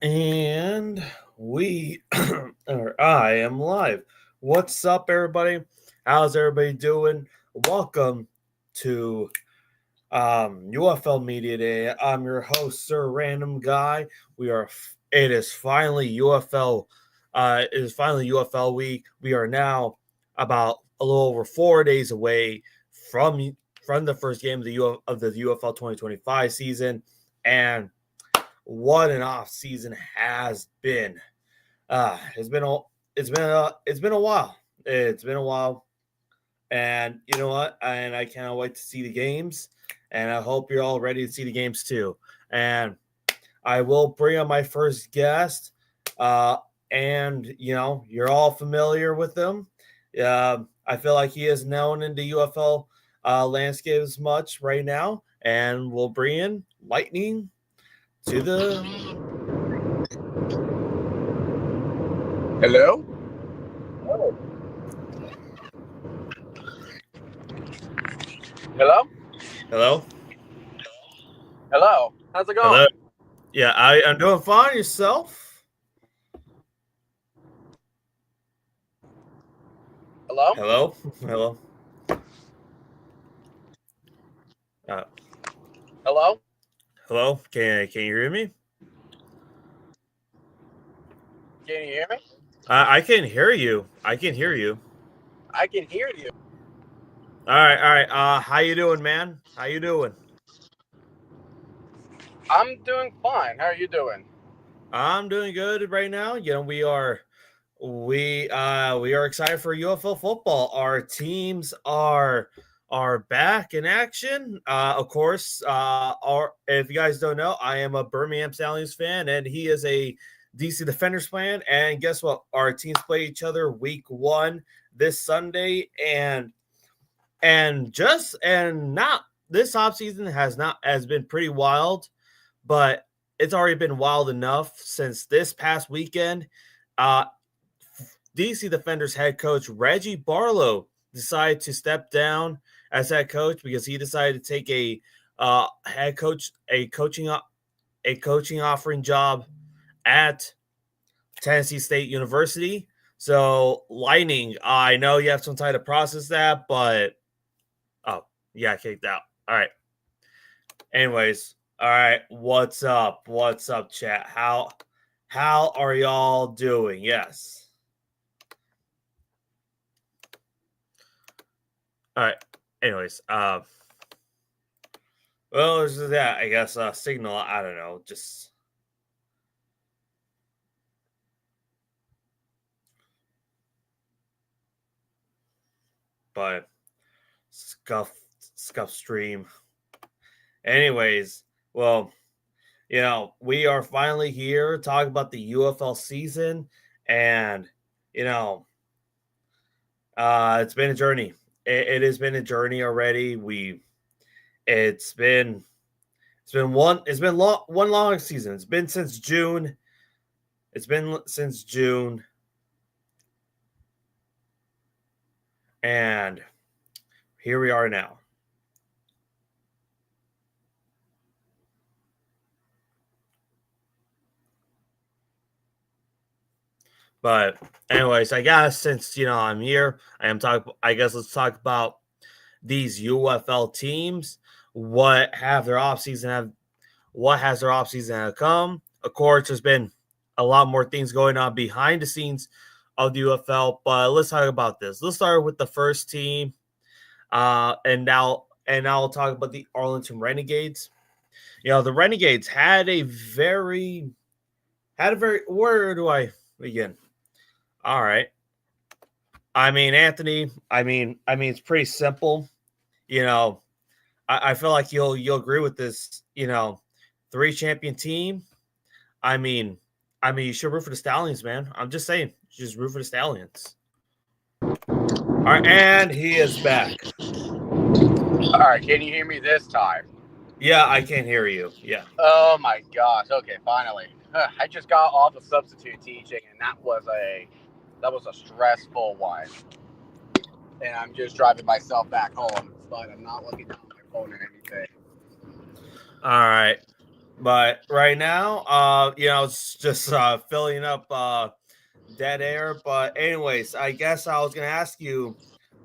And or I am live. What's up, everybody? How's everybody doing? Welcome to UFL Media Day. I'm your host, Sir Random Guy. It is finally UFL. It is finally UFL week. We are now about a little over 4 days away from the first game of the UFL 2025 season, and what an off season has been. It's been a it's been a while. It's been a while, and you know what? And I cannot wait to see the games, and I hope you're all ready to see the games too. And I will bring on my first guest, uh, and you're all familiar with him. I feel like he is known in the UFL landscape as much right now, and we'll bring in Lightning to the Hello? Hello? hello. Hello? How's it Hello. going? Yeah, I'm doing fine. Yourself? Hello? Hello. Hello. Uh, Hello? hello. Can you hear me? Can you hear me? I can hear you. I can hear you. I can hear you. All right. All right. How you doing, man? How you doing? I'm doing fine. How are you doing? I'm doing good right now. We are excited for UFL football. Our teams are back in action. Of course, if you guys don't know, I am a Birmingham Stallions fan, and he is a DC Defenders fan. And guess what? Our teams play each other week 1 this Sunday, and not this offseason has been pretty wild, but it's already been wild enough since this past weekend. Uh, DC Defenders head coach Reggie Barlow decided to step down as head coach because he decided to take head coach a coaching offering job at Tennessee State University. So, Lightning, I know you have some time to process that, but oh, yeah, kicked out. All right. Anyways, all right. What's up? What's up, chat? How are y'all doing? Yes. All right. Anyways, well, there's that. I guess signal. I don't know. Just but scuff stream. Anyways, well, we are finally here to talk about the UFL season, and you know, it's been a journey. It has been a journey already. It's been one long season. It's been since June. It's been since June, and here we are now. But anyways, I guess since I'm here, I guess let's talk about these UFL teams. What have their offseason have? What has their offseason come? Of course, there's been a lot more things going on behind the scenes of the UFL, but let's talk about this. Let's start with the first team, and now I'll talk about the Arlington Renegades. The Renegades had a very. Where do I begin? All right. I mean, Anthony. It's pretty simple. You know, I feel like you'll agree with this. 3 champion team. I mean, you should root for the Stallions, man. I'm just saying, just root for the Stallions. All right, and he is back. All right, can you hear me this time? Yeah, I can hear you. Yeah. Oh my gosh. Okay, finally. I just got off of substitute teaching, and that was a stressful one. And I'm just driving myself back home, but I'm not looking down my phone or anything. All right. But right now, it's just filling up dead air. But anyways, I guess I was gonna ask you,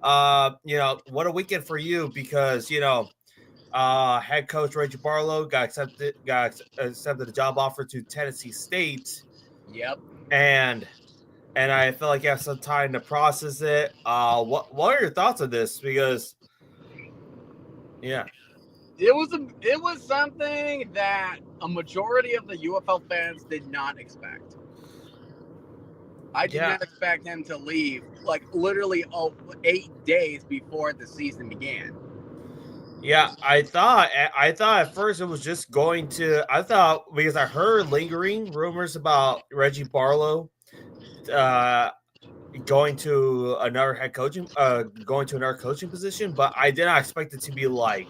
what a weekend for you because head coach Reggie Barlow got accepted a job offer to Tennessee State, Yep. and I feel like you have some time to process it. What are your thoughts on this? Because yeah, It was something that a majority of the UFL fans did not expect. I did yeah, not expect him to leave like literally 8 days before the season began. yeah. I thought at first it was just going to. I thought because I heard lingering rumors about Reggie Barlow uh, going to another coaching position, but I did not expect it to be like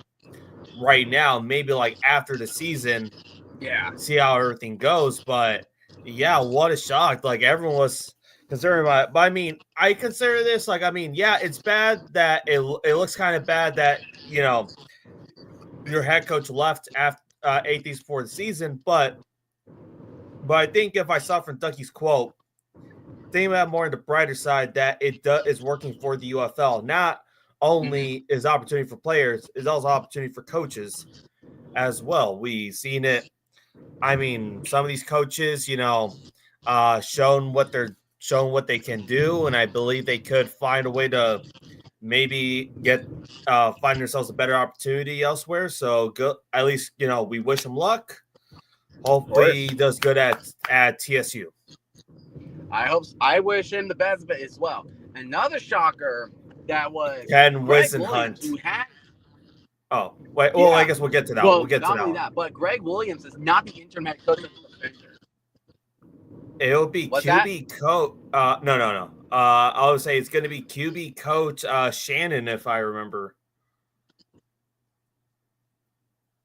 right now. Maybe like after the season, Yeah. see how everything goes. But yeah, what a shock! Like everyone was concerned about it. But I mean, I consider this like yeah, it's bad that it looks kind of bad that your head coach left after 8 days before the season. But I think if I saw from Ducky's quote, think about more on the brighter side that is working for the UFL. Not only is opportunity for players, is also opportunity for coaches as well. We seen it. I mean, some of these coaches, shown what they can do, and I believe they could find a way to maybe find themselves a better opportunity elsewhere. So go, at least we wish him luck. Of Hopefully, course. he does good at TSU. I wish him the best of it as well. Another shocker that was Ken Greg Williams, Wisenhunt. who had Oh, wait. Well, I yeah. guess we'll get to that one. We'll Well, get to not that only one. that, but Greg Williams is not the interim head coach of the Defenders. It'll be What's that? QB coach. No, no, no. I would say it's going to be QB coach Shannon, if I remember.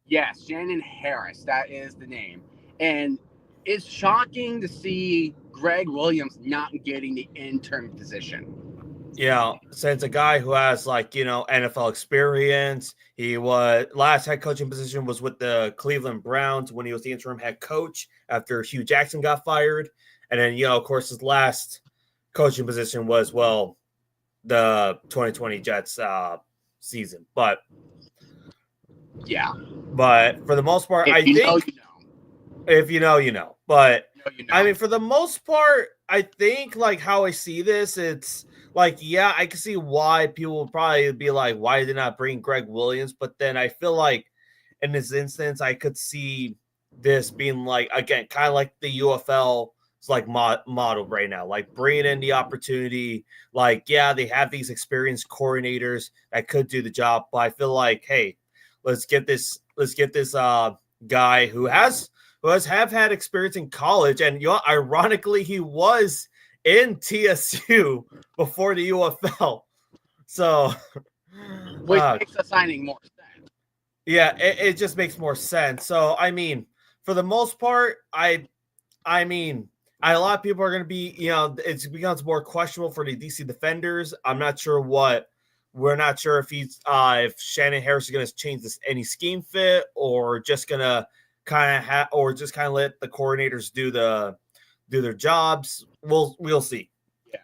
Yes, Shannon Harris. That is the name. And it's shocking to see Greg Williams not getting the intern position. Since a guy who has NFL experience, he was last head coaching position was with the Cleveland Browns when he was the interim head coach after Hugh Jackson got fired, and then of course his last coaching position was the 2020 Jets season. But Yeah. for the most part, If I you know, think you know. if you know, you know. But You I know. mean, for the most part, I think like how I see this, it's like, yeah, I can see why people would probably be like, why did not bring Greg Williams? But then I feel like in this instance, I could see this being like, again, kind of like the UFL is like model right now, like bringing in the opportunity. Like, yeah, they have these experienced coordinators that could do the job, but I feel like, hey, let's get this guy who has had experience in college, and ironically, he was in TSU before the UFL. So, Which makes the signing more sense. yeah, it just makes more sense. So, I mean, for the most part, I mean, a lot of people are going to be, it becomes more questionable for the DC Defenders. I'm not sure we're not sure if Shannon Harris is going to change any scheme fit or just going to kind of let the coordinators do their jobs. We'll see. Yeah.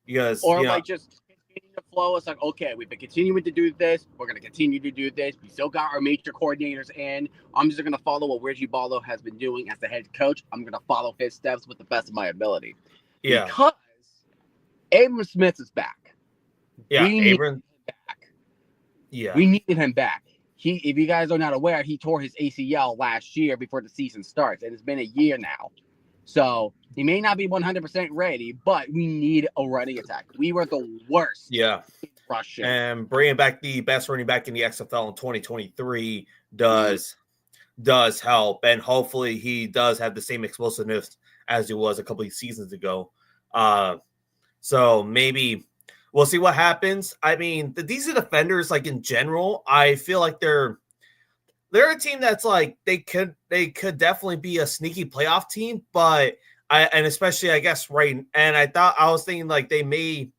Because, Or just continue to flow. It's like, okay, we've been continuing to do this. We're going to continue to do this. We still got our major coordinators in. I'm just going to follow what Reggie Barlow has been doing as the head coach. I'm going to follow his steps with the best of my ability. yeah. Because Abram Smith is back. Yeah, we need Abram. him back. Yeah. We needed him back. If you guys are not aware, he tore his ACL last year before the season starts, and it's been a year now. So he may not be 100% ready, but we need a running attack. We were the worst. Yeah. Rushing. And bringing back the best running back in the XFL in 2023 does help, and hopefully he does have the same explosiveness as he was a couple of seasons ago. So maybe we'll see what happens. I mean, the DC Defenders, like in general, I feel like they're a team that's like they could definitely be a sneaky playoff team, but and especially I guess right. And I was thinking like they may.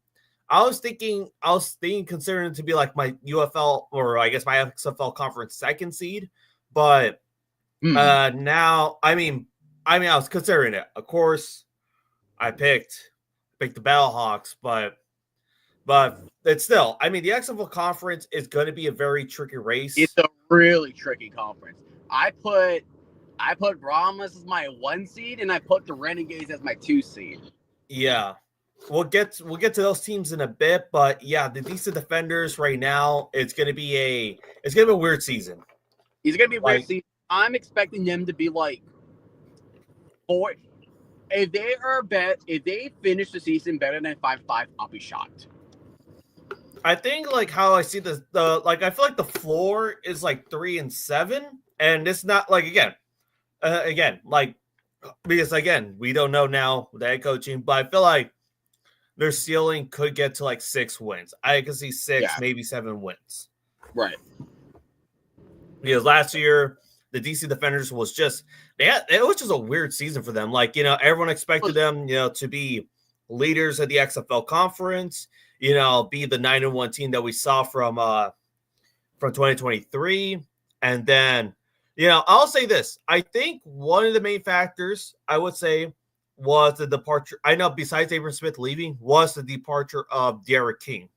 I was thinking considering to be like my UFL or I guess my XFL conference second seed, but Now, I was considering it. Of course, I picked the Battlehawks, but it's still. I mean, the XFL conference is going to be a very tricky It's race. a really tricky conference. I put Brahmas as my 1 seed, and I put the Renegades as my 2 seed. Yeah, we'll get to those teams in a bit, but yeah, the DC Defenders right now, it's going to be a weird season. It's gonna be a weird Like, season. I'm expecting them to be like 4. If they finish the season better than 5-5, I'll be shocked. I think like how I see the like I feel like the floor is like 3-7, and it's not like again like because again we don't know now the head coaching, but I feel like their ceiling could get to like 6 wins. I can see 6, maybe 7 wins. Right. Because last year the DC Defenders was just it was just a weird season for them. Like, everyone expected them, to be leaders of the XFL conference, be the 9-1 team that we saw from 2023. And then, I'll say this. I think one of the main factors I would say was the departure. I know besides Abram Smith leaving was the departure of Derek King.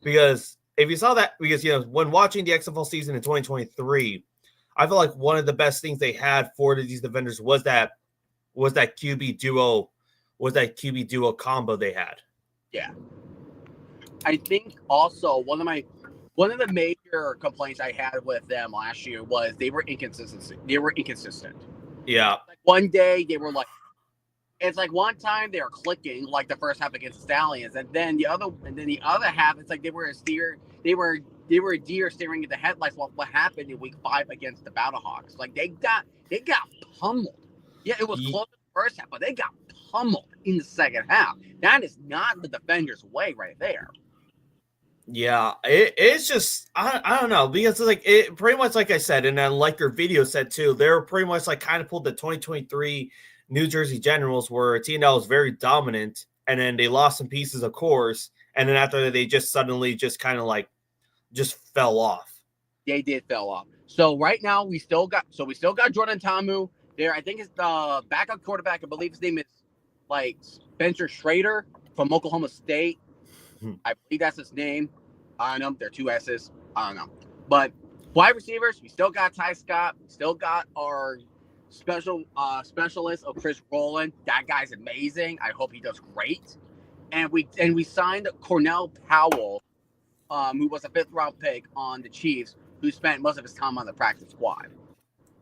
Because if you saw that, because, when watching the XFL season in 2023, I feel like one of the best things they had for these defenders was that QB duo combo they had. Yeah. I think also one of the major complaints I had with them last year was they were inconsistent. Yeah. Like one day they were like, it's like one time they were clicking like the first half against the Stallions, and then the other half it's like they were a deer staring at the headlights. What happened in week 5 against the Battlehawks? Like they got pummeled. Yeah, it was close in the first half, but they got pummeled in the second half. That is not the Defenders' way right there. Yeah, it's just I don't know, because it's like it pretty much like I said, and then like their video said too, they were pretty much like kind of pulled the 2023 New Jersey Generals, were a team that was very dominant, and then they lost some pieces, of course, and then after that they just suddenly just kind of like just fell off. They did fell off. So right now we still got Jordan Tamu there. I think it's the backup quarterback. I believe his name is like Spencer Schrader from Oklahoma State. I believe that's his name. I don't know. They're 2 S's. I don't know. But wide receivers, we still got Ty Scott. We still got our specialist of Chris Rowland. That guy's amazing. I hope he does great. And we signed Cornell Powell, who was a 5th-round pick on the Chiefs, who spent most of his time on the practice squad.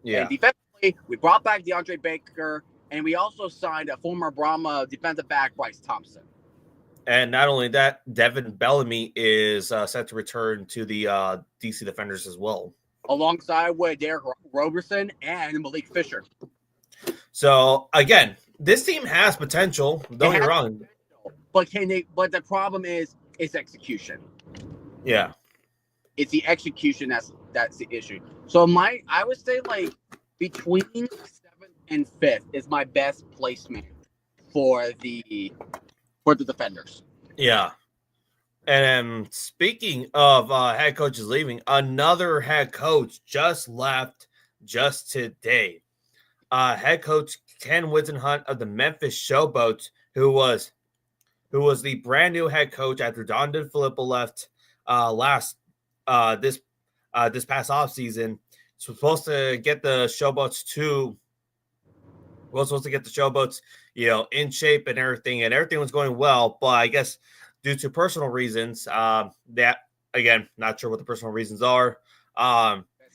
Yeah. And defensively, we brought back DeAndre Baker, and we also signed a former Brahma defensive back, Bryce Thompson. And not only that, Devin Bellamy is set to return to the DC Defenders as well, alongside with Derek Roberson and Malik Fisher. So again, this team has potential. Don't get me wrong, but But the problem is execution. Yeah, it's the execution that's the issue. So I would say like between 7th and 5th is my best placement for the Defenders. Yeah. And speaking of head coaches leaving, another head coach just left just today. Head coach Ken Whisenhunt of the Memphis Showboats, who was the brand new head coach after Don DeFilippo left this past offseason. So supposed to get the Showboats in shape and everything was going well, but I guess due to personal reasons, that again, not sure what the personal reasons are.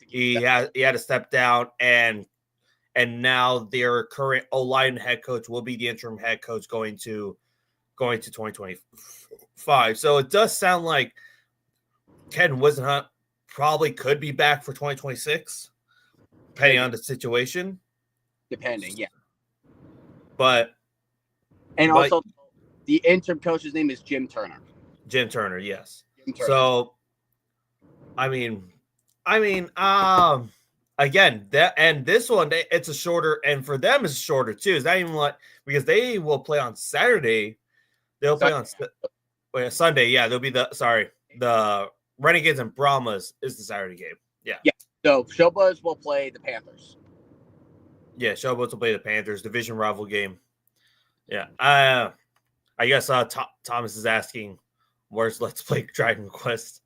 He had to step down, and now their current O-line head coach will be the interim head coach going to 2025. So it does sound like Ken Whisenhunt probably could be back for 2026, depending on the situation. Depending, yeah. Also, the interim coach's name is Jim Turner. Jim Turner, yes. Jim Turner. So, again, this one, it's a shorter, and for them it's shorter too. It's not even like, because they will play on Saturday. They'll play on Sunday. Yeah, they'll be the Renegades and Brahmas is the Saturday game. Yeah. So Showbuzz will play the Panthers. Yeah, Showboats will play the Panthers division rival game. Yeah, I guess Thomas is asking, "Where's Let's Play Dragon Quest?"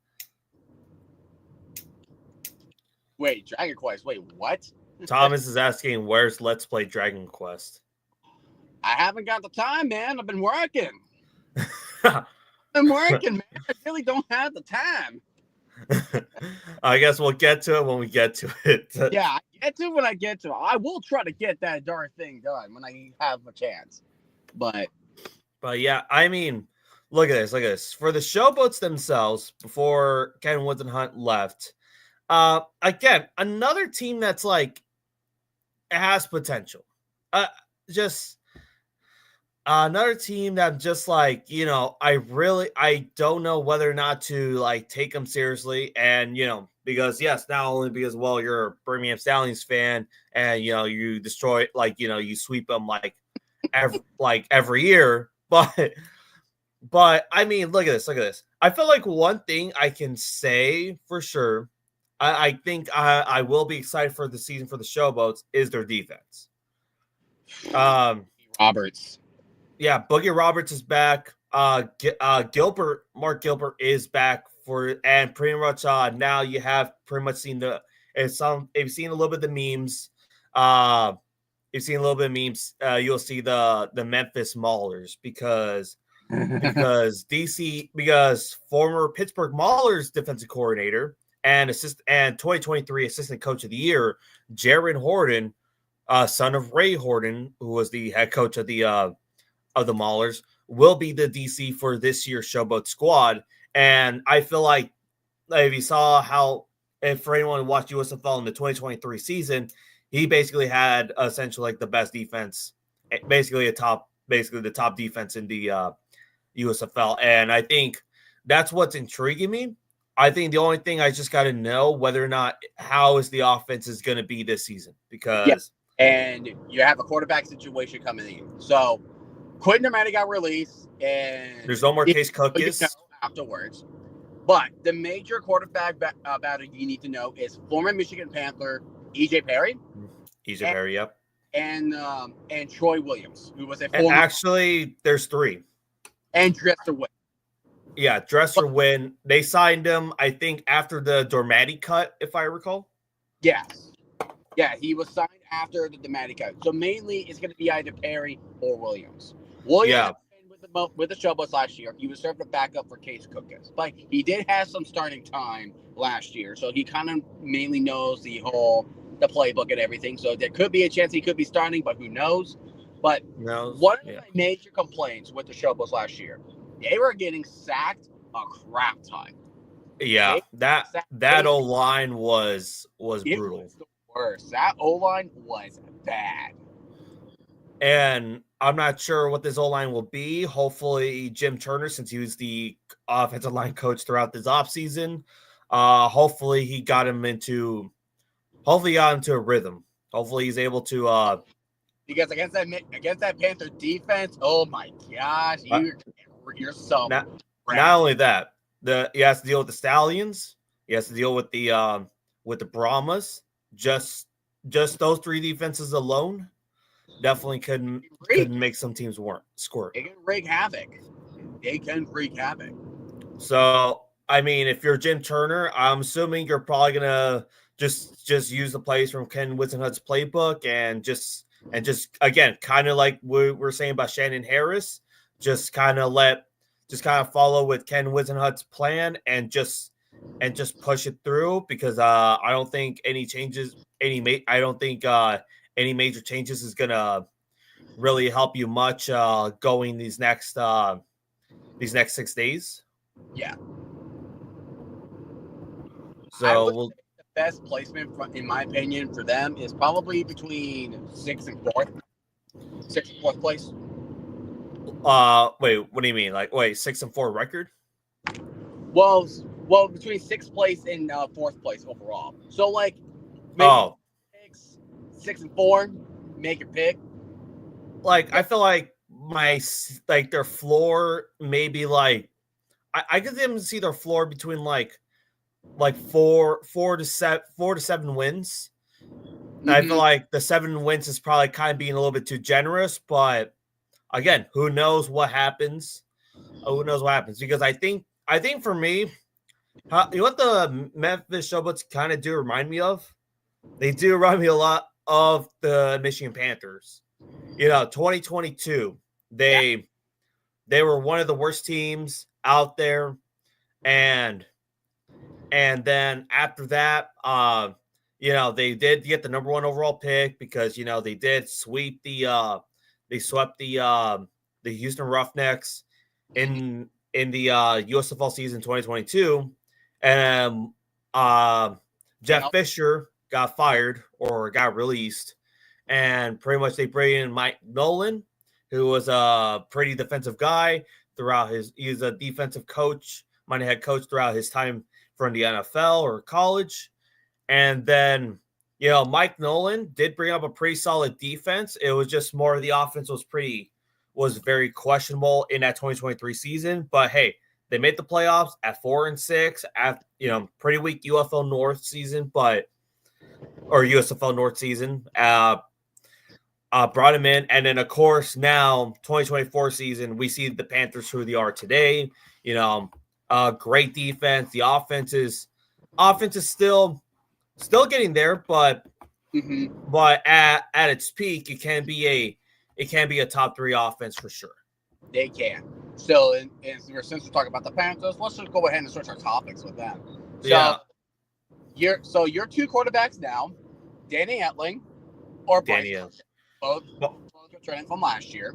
Wait, Dragon Quest. Wait, what? Thomas is asking, "Where's Let's Play Dragon Quest?" I haven't got the time, man. I've been working. I'm working, man. I really don't have the time. I guess we'll get to it when we get to it. Yeah, I get to it when I get to it. I will try to get that darn thing done when I have a chance. But yeah, I mean, look at this. Look at this. For the Showboats themselves, before Ken Woods and Hunt left, again, another team that's like has potential. Just another team that just like, I don't know whether or not to like take them seriously. And, because yes, not only because, well, you're a Birmingham Stallions fan and, you destroy, like, you sweep them every year. But I mean, look at this. Look at this. I feel like one thing I can say for sure, I think I will be excited for the season for the Showboats is their defense. Roberts. Yeah, Boogie Roberts is back. Mark Gilbert is back and pretty much now you have pretty much seen if you've seen a little bit of the memes. You've seen a little bit of memes. You'll see the Memphis Maulers because former Pittsburgh Maulers defensive coordinator and 2023 assistant coach of the year, Jaron Horton, son of Ray Horton, who was the head coach of the Maulers, will be the DC for this year's Showboat squad. And I feel like if you saw if for anyone who watched USFL in the 2023 season, he basically had essentially like the best defense, basically the top defense in the USFL. And I think that's what's intriguing me. I think the only thing I just got to know whether or not how is the offense is going to be this season because and you have a quarterback situation coming in. So Quentin Armani got released, and there's no more Case Cookus afterwards. But the major quarterback battle you need to know is former Michigan Panther EJ Perry. Perry, yep. And Troy Williams, who was a former. Actually, there's three. And Dresser Wynn. Yeah, Dresser Wynn. They signed him, I think, after the Dormati cut, if I recall. Yes. Yeah, he was signed after the Dormati cut. So mainly it's going to be either Perry or Williams. Williams with the Showboats last year. He was served a backup for Case Cookus. But he did have some starting time last year. So he kind of mainly knows the playbook and everything. So there could be a chance he could be starting, but who knows? But one of my major complaints with the Showboats last year, they were getting sacked a crap ton. Yeah, that O-line was brutal. Was the worst. That O-line was bad. And I'm not sure what this O-line will be. Hopefully, Jim Turner, since he was the offensive line coach throughout this offseason, hopefully he got him into a rhythm. Hopefully he's able to because against that Panther defense, oh my gosh, you're so not only that, he has to deal with the Stallions, he has to deal with the Brahmas. Just those three defenses alone definitely couldn't make some teams score. They can wreak havoc. So I mean, if you're Jim Turner, I'm assuming you're probably gonna just use the plays from Ken Whisenhunt's playbook and just again, kind of like we're saying about Shannon Harris, just kind of follow with Ken Whisenhunt's plan and just push it through because I don't think any major changes is gonna really help you much going these next 6 days. Yeah. So the best placement, in my opinion, for them is probably between 6th and 4th. 6th and 4th place. Wait, what do you mean? Like, wait, 6 and 4 record? Well, between 6th place and 4th place overall. So, like, maybe 6 and 4, make your pick. Like, I feel like their floor maybe like I could even see their floor between like 4 to 7 wins. I feel like the 7 wins is probably kind of being a little bit too generous, but again, who knows what happens? Who knows what happens? Because I think for me, you know what the Memphis Showboats kind of do remind me of? They do remind me a lot of the Michigan Panthers. 2022, they were one of the worst teams out there, and then after that, they did get the number 1 overall pick because they did sweep they swept the Houston Roughnecks in the USFL season 2022, and Jeff Fisher got fired or got released, and pretty much they bring in Mike Nolan, who was a pretty defensive guy throughout he was a defensive coach, minor head coach throughout his time from the NFL or college. And then, Mike Nolan did bring up a pretty solid defense. It was just more the offense was very questionable in that 2023 season. But hey, they made the playoffs at 4-6 at pretty weak UFL North season, or USFL North season. Brought him in, and then of course now 2024 season we see the Panthers who they are today. Great defense. The offense is still getting there, but at its peak, it can be a top 3 offense for sure. They can. So, since we're talking about the Panthers, let's just go ahead and switch our topics with them. So, your 2 quarterbacks now, Danny Etling or Bryce, both returning from last year.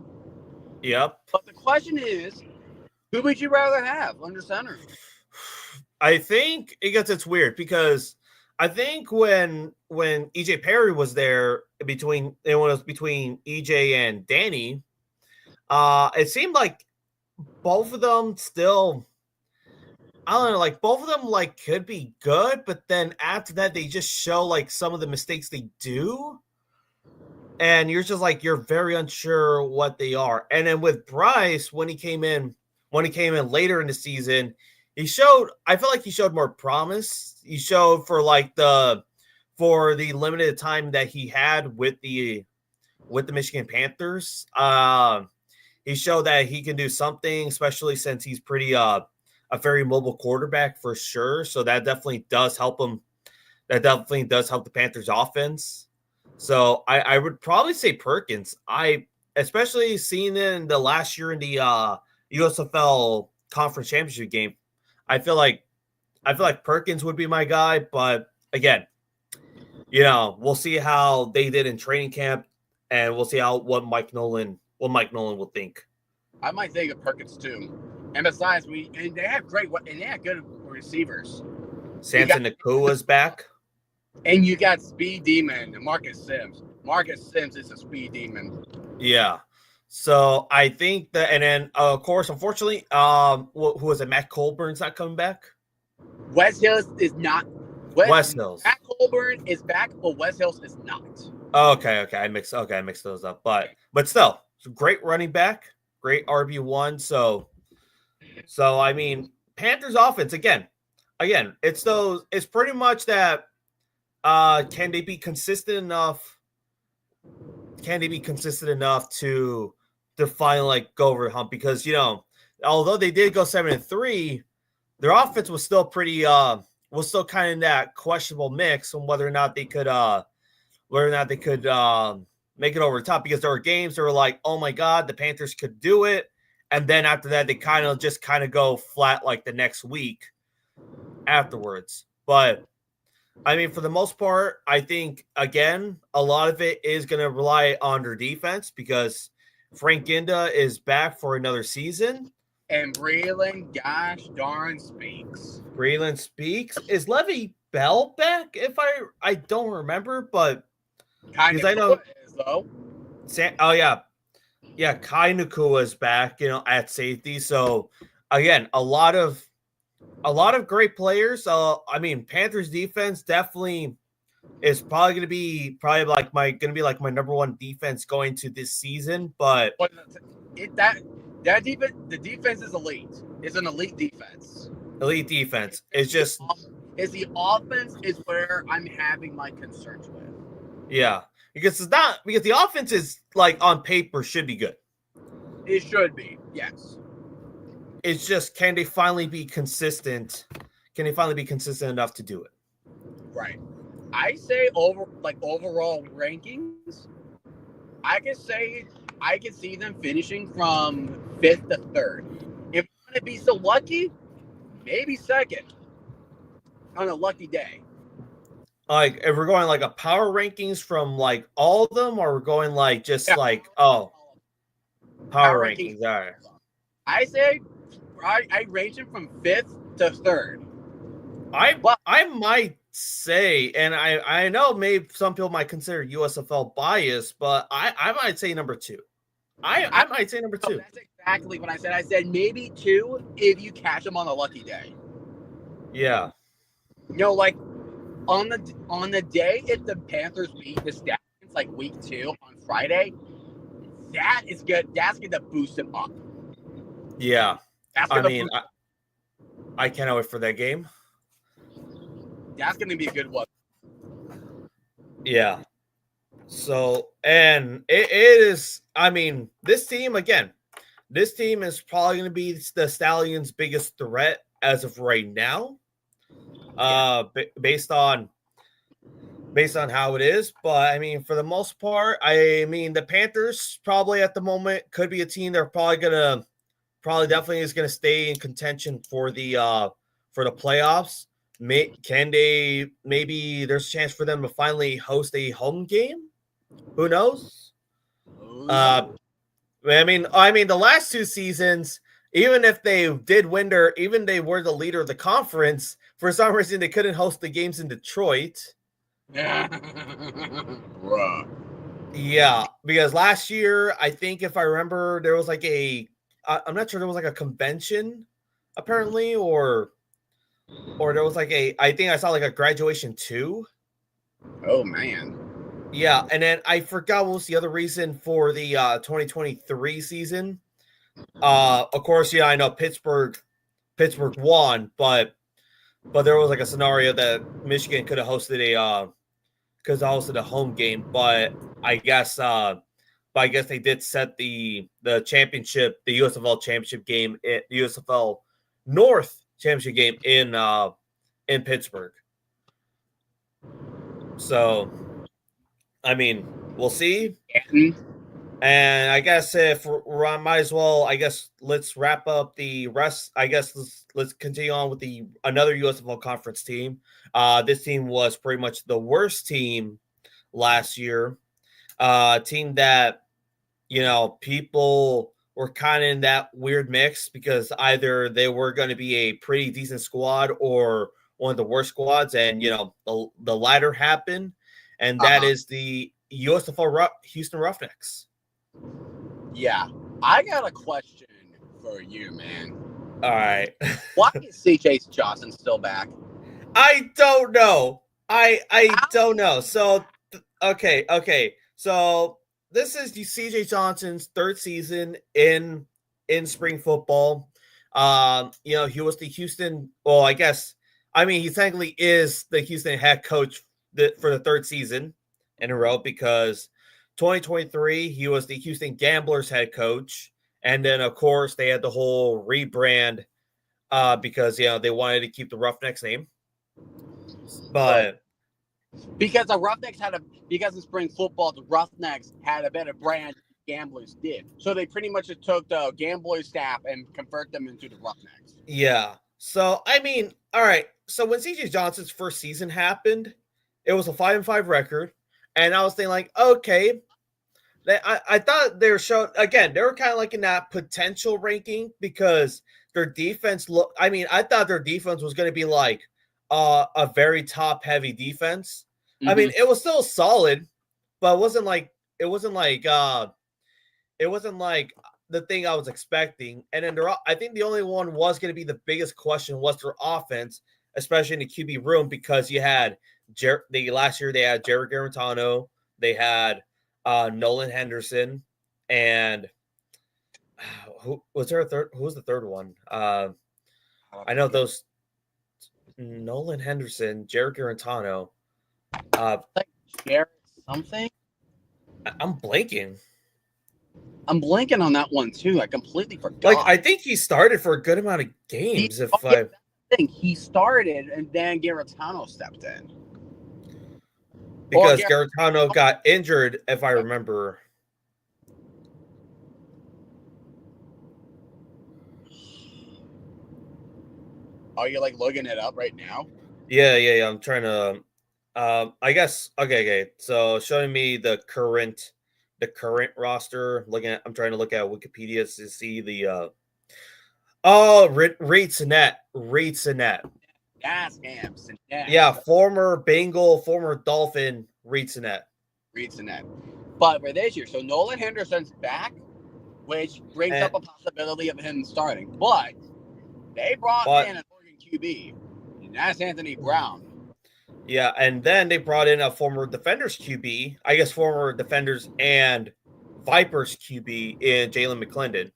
Yep. But the question is, who would you rather have under center? I think it's weird because I think when EJ Perry was there between EJ and Danny, it seemed like both of them still, I don't know, like both of them like could be good, but then after that they just show like some of the mistakes they do, and you're just like you're very unsure what they are. And then with Bryce, when he came in later in the season, I feel like he showed more promise. He showed for the limited time that he had with the Michigan Panthers. He showed that he can do something, especially since he's pretty a very mobile quarterback for sure. So that definitely does help him. That definitely does help the Panthers offense. So I would probably say Perkins. Especially seeing it in the last year in the USFL conference championship game, I feel like Perkins would be my guy. But again, we'll see how they did in training camp, and we'll see what Mike Nolan will think. I might think of Perkins too. And besides, they have good receivers. Samson Nakua's back. And you got speed demon Marcus Sims. Marcus Sims is a speed demon. Yeah. So I think that, and then of course, unfortunately, who was it? Matt Colburn's not coming back. Wes Hills is not. Wes Hills. Matt Colburn is back, but Wes Hills is not. Okay. I mixed those up, but still, great running back, great RB1. So I mean, Panthers offense again. It's pretty much that. Can they be consistent enough? Can they be consistent enough to finally go over the hump? Because although they did go 7-3, their offense was still pretty was still kind of in that questionable mix on whether or not they could make it over the top. Because there were games that were like, oh my god, the Panthers could do it, and then after that they kind of go flat like the next week afterwards. But I mean, for the most part, I think, again, a lot of it is going to rely on their defense because Frank Ginda is back for another season. And Breland, gosh darn, speaks. Breland speaks. Is Le'Veon Bell back? If I don't remember, but because I know is, though. Yeah, Kai Nakua is back, at safety. So again, a lot of great players. I mean, Panthers defense definitely is probably going to be like my number 1 defense going to this season. But that defense, the defense is elite. It's an elite defense. Elite defense. It's the offense is where I'm having my concerns with. Yeah, because the offense is like on paper should be good. It should be, yes. It's just, can they finally be consistent? Can they finally be consistent enough to do it? Right. I say overall rankings, I could say I could see them finishing from 5th to 3rd. If I'm gonna be so lucky, maybe 2nd on a lucky day. Like, if we're going like a power rankings from like all of them, or we're going like just Yeah, like power power rankings. rankings? All right. I say I range them from 5th to 3rd. I might say, and I know maybe some people might consider USFL biased, but I might say number 2. I might say number 2. That's exactly what I said. I said maybe 2 if you catch them on a lucky day. Yeah. Like on the day if the Panthers beat the Stallions like week 2 on Friday, that is good. That's gonna boost them up. Yeah. That's I gonna mean, I cannot wait for that game. That's gonna be a good one. Yeah. So, and it is, I mean, this team is probably going to be the Stallions' biggest threat as of right now. Based on how it is, but I mean, for the most part, I mean, the Panthers probably at the moment could be a team they're definitely is going to stay in contention for the playoffs. Can they, maybe there's a chance for them to finally host a home game? Who knows? I mean, the last 2 seasons, even if they did win even they were the leader of the conference, for some reason they couldn't host the games in Detroit. Bruh. Yeah, because last year, I think if I remember, there was like I'm not sure, there was like a convention, apparently, or there was like I think I saw like a graduation too. Oh man. Yeah, and then I forgot what was the other reason for the 2023 season. Of course, yeah, I know Pittsburgh won, but there was like a scenario that Michigan could have hosted a home game, but I guess they did set the championship, the USFL championship game, the USFL North championship game in Pittsburgh. So, I mean, we'll see. And I guess if we're might as well, I guess let's wrap up the rest. I guess let's continue on with another USFL conference team. This team was pretty much the worst team last year. Team that, people were kind of in that weird mix, because either they were going to be a pretty decent squad or one of the worst squads, and the latter happened, and that is the USFL Houston Roughnecks. Yeah, I got a question for you, man. All right. Why is CJ Johnson still back? I don't know. I don't know. So okay. So this is CJ Johnson's 3rd season in spring football. He was the Houston. Well, I guess, I mean, he technically is the Houston head coach for the 3rd season in a row, because 2023 he was the Houston Gamblers head coach, and then of course they had the whole rebrand because they wanted to keep the Roughnecks name, but. Because because in spring football, the Roughnecks had a better brand than the Gamblers did. So they pretty much just took the Gamblers staff and convert them into the Roughnecks. Yeah. So, I mean, all right. So when CJ Johnson's first season happened, it was a 5-5 record. And I was thinking, like, okay. I thought they were showing, again, they were kind of like in that potential ranking, because their defense I thought their defense was going to be like a very top heavy defense. Mm-hmm. I mean, it was still solid, but it wasn't like the thing I was expecting. And then I think the only one was going to be the biggest question was their offense, especially in the QB room, because you had last year they had Jared Garantano, they had Nolan Henderson, and who was there a third? Who was the third one? I know those: Nolan Henderson, Jared Garantano. Jared something. I'm blanking. I'm blanking on that one too. I completely Like, forgot. I think he started for a good amount of games. Oh, If yeah, I, that's the thing. He started, and then Garetano stepped in. Or because Garetano got injured, if I remember. Are you like looking it up right now? Yeah. I'm trying to. I guess. Okay. So showing me the current roster. I'm trying to look at Wikipedia to see the. Reed Sinet. Gas amps and Yeah, gas. former Bengal, former Dolphin, Reed Sinet. Reads in that. But for this year, so Nolan Henderson's back, which brings And up a possibility of him starting. But they brought but in an Oregon QB, and that's Anthony Brown. yeah, and then they brought in a former Defenders QB, I guess former Defenders and Vipers QB in Jalen McClendon.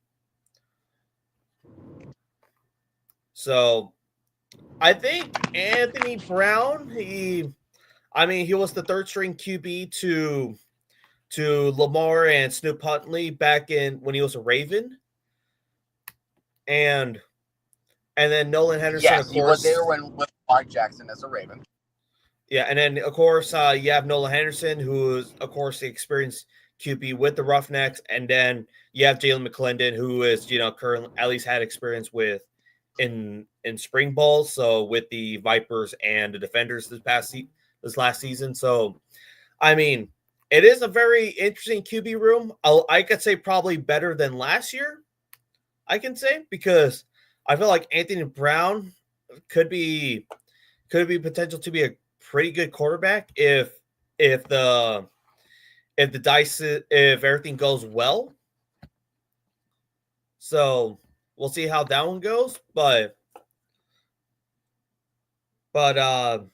So I think Anthony Brown, he was the third string QB to Lamar and Snoop Huntley back in when he was a Raven. And then Nolan Henderson, of Yes, he was there course. when with Mark Jackson as a Raven. Yeah, and then of course you have Nolan Henderson, who is of course the experienced QB with the Roughnecks, and then you have Jalen McClendon, who is currently at least had experience with in spring ball, so with the Vipers and the Defenders this last season. So I mean, it is a very interesting QB room. I could say probably better than last year. I can say because I feel like Anthony Brown could be potential to be a pretty good quarterback if the if everything goes well. So we'll see how that one goes. But trying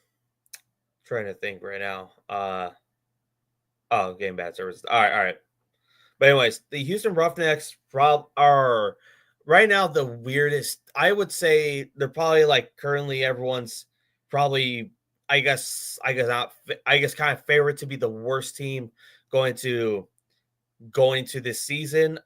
to think right now. Game bad service. All right. But anyways, the Houston Roughnecks are right now the weirdest. I would say they're probably like currently everyone's probably not kind of favorite to be the worst team going to this season.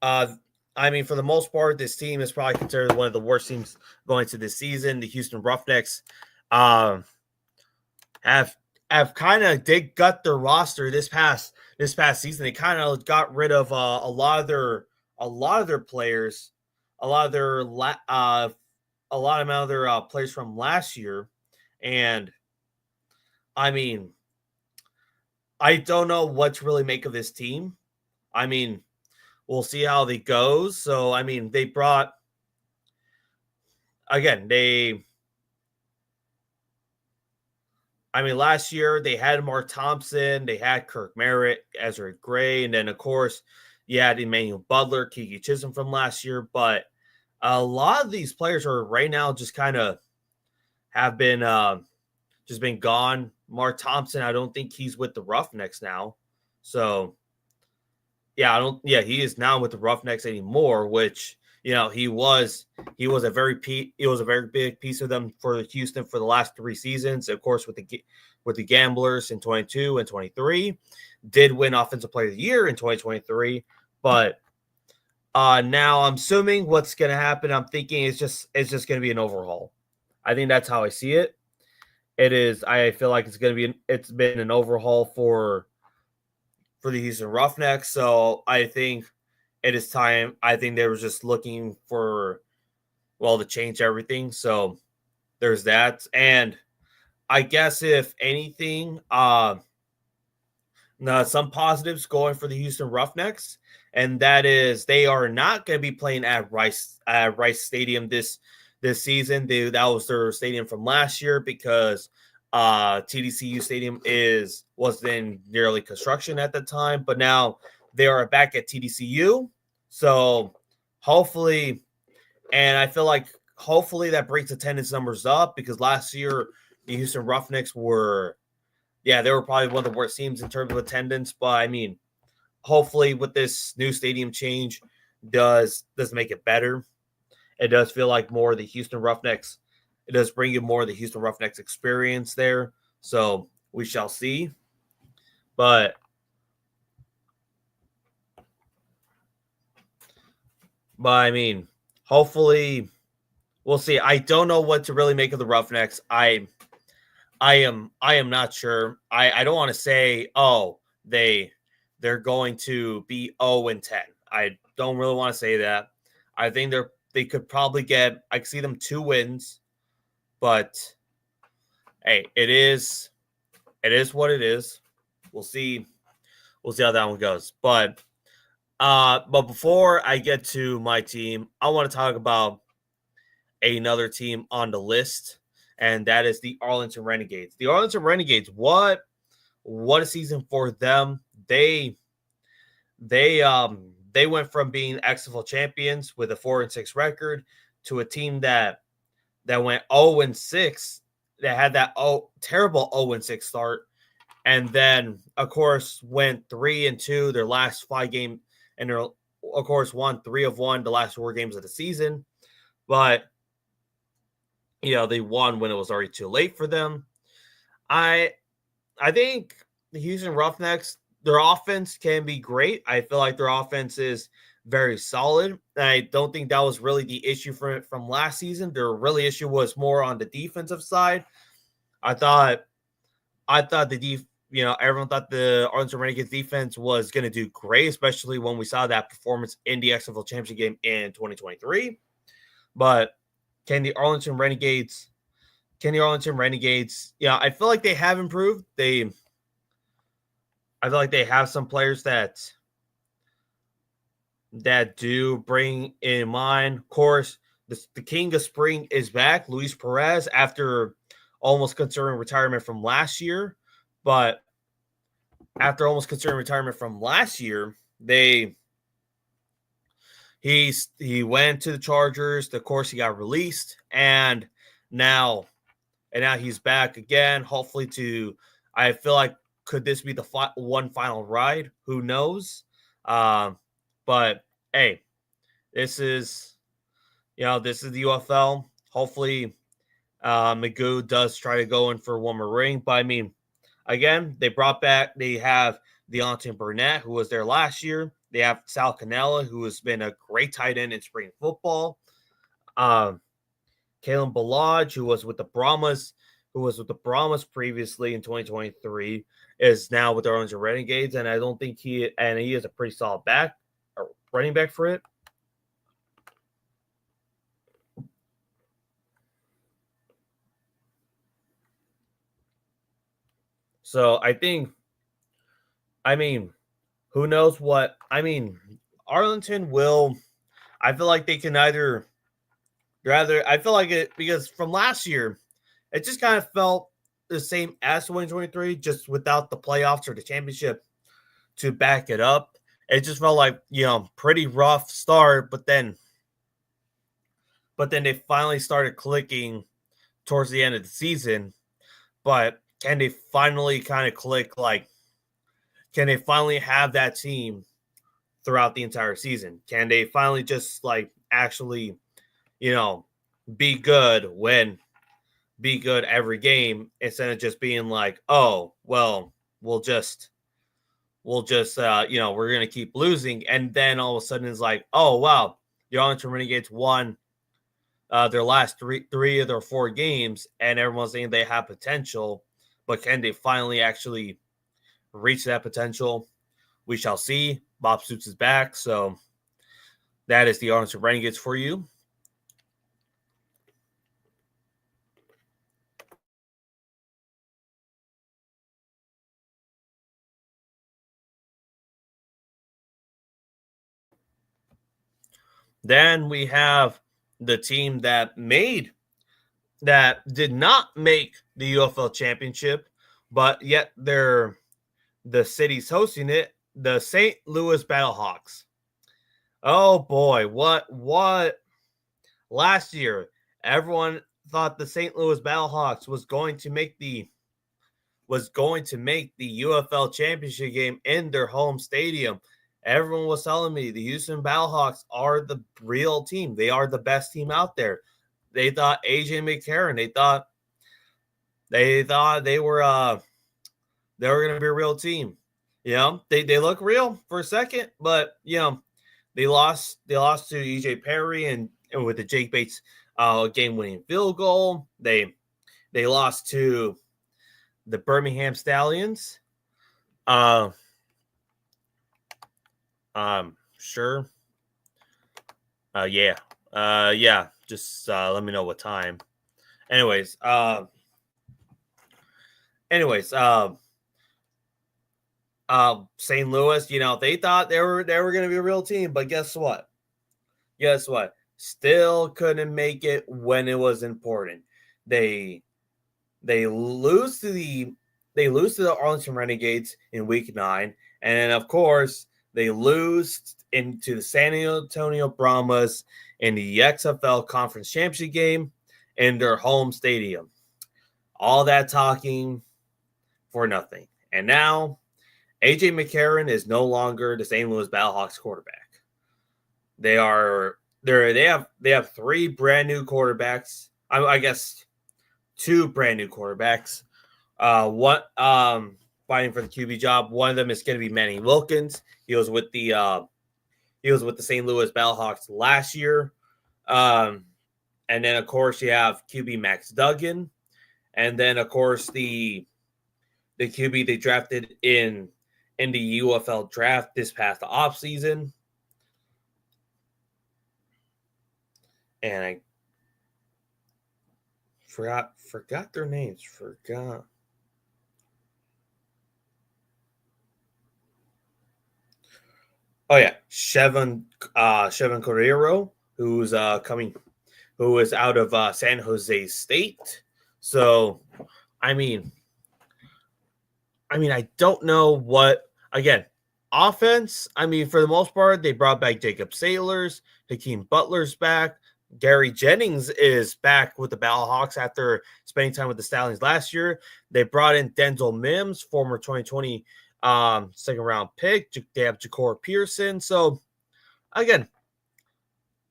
Uh I mean, for the most part, this team is probably considered one of the worst teams going to this season. The Houston Roughnecks um have kind of did gut their roster this past season. They kind of got rid of a lot of their players, a lot of their a lot of other players from last year, and I mean, I don't know what to really make of this team. I mean, we'll see how they goes. So I mean, they brought again they. I mean, last year they had Mark Thompson, they had Kirk Merritt, Ezra Gray, and then of course you had Emmanuel Butler, Kiki Chisholm from last year. But a lot of these players are right now just kind of have been just been gone. Mark Thompson, I don't think he's with the Roughnecks now. So yeah, I don't. Yeah, he is now with the Roughnecks anymore. Which he was a very big piece of them for Houston for the last 3 seasons. Of course, with the Gamblers in 22 and 23, did win Offensive Player of the Year in 2023. But now I'm assuming what's going to happen. I'm thinking it's just going to be an overhaul. I think that's how I see it. It is. I feel like it's been an overhaul for the Houston Roughnecks. So I think it is time. I think they were just looking for to change everything. So there's that. And I guess if anything, now some positives going for the Houston Roughnecks, and that is they are not going to be playing at Rice Stadium this season. That was their stadium from last year because TDCU Stadium was in nearly construction at the time, but now they are back at TDCU. So hopefully, and I feel like hopefully that brings attendance numbers up because last year the Houston Roughnecks they were probably one of the worst teams in terms of attendance. But I mean, hopefully with this new stadium change does make it better. It does feel like more the Houston Roughnecks it does bring you more of the Houston Roughnecks experience there. So we shall see. But I mean, hopefully we'll see. I don't know what to really make of the Roughnecks. I am not sure. I don't want to say, oh, they're going to be 0-10. I don't really want to say that. I think they could probably get, I could see them 2 wins, but hey, it is what it is. We'll see how that one goes. But before I get to my team, I want to talk about another team on the list, and that is the Arlington Renegades. The Arlington Renegades, what a season for them. They went from being XFL champions with a 4-6 record to a team that went 0-6, that had that terrible 0-6 start, and then of course went 3-2 their last 5 games, and they're of course won 3 of 1 the last 4 games of the season. But they won when it was already too late for them. I think the Houston Roughnecks, their offense can be great. I feel like their offense is very solid. I don't think that was really the issue from last season. Their really issue was more on the defensive side. I thought everyone thought the Arlington Renegades defense was going to do great, especially when we saw that performance in the XFL Championship game in 2023. But can the Arlington Renegades, I feel like they have improved. I feel like they have some players that do bring in mind. Of course, the King of Spring is back, Luis Perez, after almost considering retirement from last year. But after almost considering retirement from last year, he went to the Chargers. Of course, he got released, and now he's back again. Hopefully, I feel like, could this be the one final ride? Who knows? But hey, this is the UFL. Hopefully, Magoo does try to go in for one more ring. But I mean, again, they have Deontay Burnett, who was there last year. They have Sal Cannella, who has been a great tight end in spring football. Kalen Balaj, who was with the Brahmas previously in 2023, is now with the Arlington Renegades, and I don't think he is a pretty solid running back for it. So who knows what? Arlington will. I feel like they can I feel like it, because from last year, it just kind of felt the same as 2023, just without the playoffs or the championship to back it up. It just felt like, pretty rough start, but then they finally started clicking towards the end of the season. But can they finally kind of click? Like, can they finally have that team throughout the entire season? Can they finally just actually, be good every game, instead of just being like, oh, well, we're going to keep losing. And then all of a sudden it's like, oh, wow, the Arlington Renegades won their last three of their 4 games, and everyone's saying they have potential, but can they finally actually reach that potential? We shall see. Bob Stoops is back, so that is the Arlington Renegades for you. Then we have the team that did not make the UFL championship, but yet the city's hosting it, the St. Louis Battlehawks. Oh boy, what last year everyone thought the St. Louis Battlehawks was going to make the UFL championship game in their home stadium. Everyone was telling me the Houston Battlehawks are the real team. They are the best team out there. AJ McCarron, they thought they were going to be a real team. They look real for a second, but they lost to EJ Perry and with the Jake Bates game-winning field goal. They lost to the Birmingham Stallions. Sure. Yeah. Yeah. Just let me know what time. Anyways. St. Louis, they thought they were going to be a real team, but guess what? Still couldn't make it when it was important. They lose to the Arlington Renegades in Week 9, and of course they lose into the San Antonio Brahmas in the XFL Conference Championship game in their home stadium. All that talking for nothing, and now AJ McCarron is no longer the St. Louis Battlehawks quarterback. They have three brand new quarterbacks. I guess two brand new quarterbacks. One fighting for the QB job. One of them is going to be Manny Wilkins. He was with the St. Louis Battlehawks last year. And then of course you have QB Max Duggan, and then of course the QB they drafted in the UFL draft this past offseason. And I forgot their names. Oh yeah, Chevon Correro, who is out of San Jose State. So, I mean, I don't know what. Again, offense. I mean, for the most part, they brought back Jacob Sailors. Hakeem Butler's back. Gary Jennings is back with the Battlehawks after spending time with the Stallions last year. They brought in Denzel Mims, former 2020 second round pick. They have Ja'Cory Pearson. So again,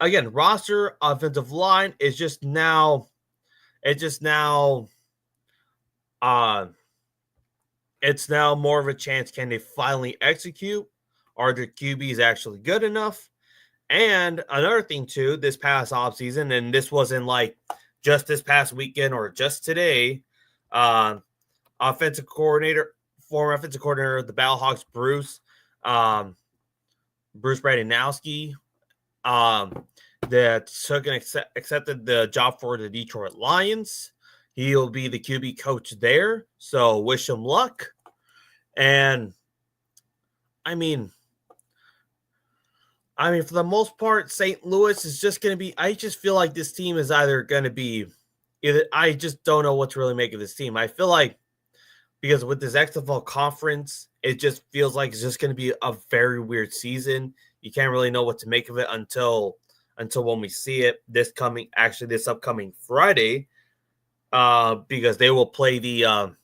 roster offensive line is just now. It's now more of a chance. Can they finally execute? Are their QBs actually good enough? And another thing too, this past offseason, and this wasn't like just this past weekend or just today, former offensive coordinator of the Battlehawks, Bruce Bradinowski, that took and accepted the job for the Detroit Lions. He'll be the QB coach there, so wish him luck. And I mean, for the most part, St. Louis is just going to be. I just feel like this team is either going to be. I just don't know what to really make of this team. I feel like because with this XFL conference, it just feels like it's just going to be a very weird season. You can't really know what to make of it until when we see it this upcoming Friday, because they will play the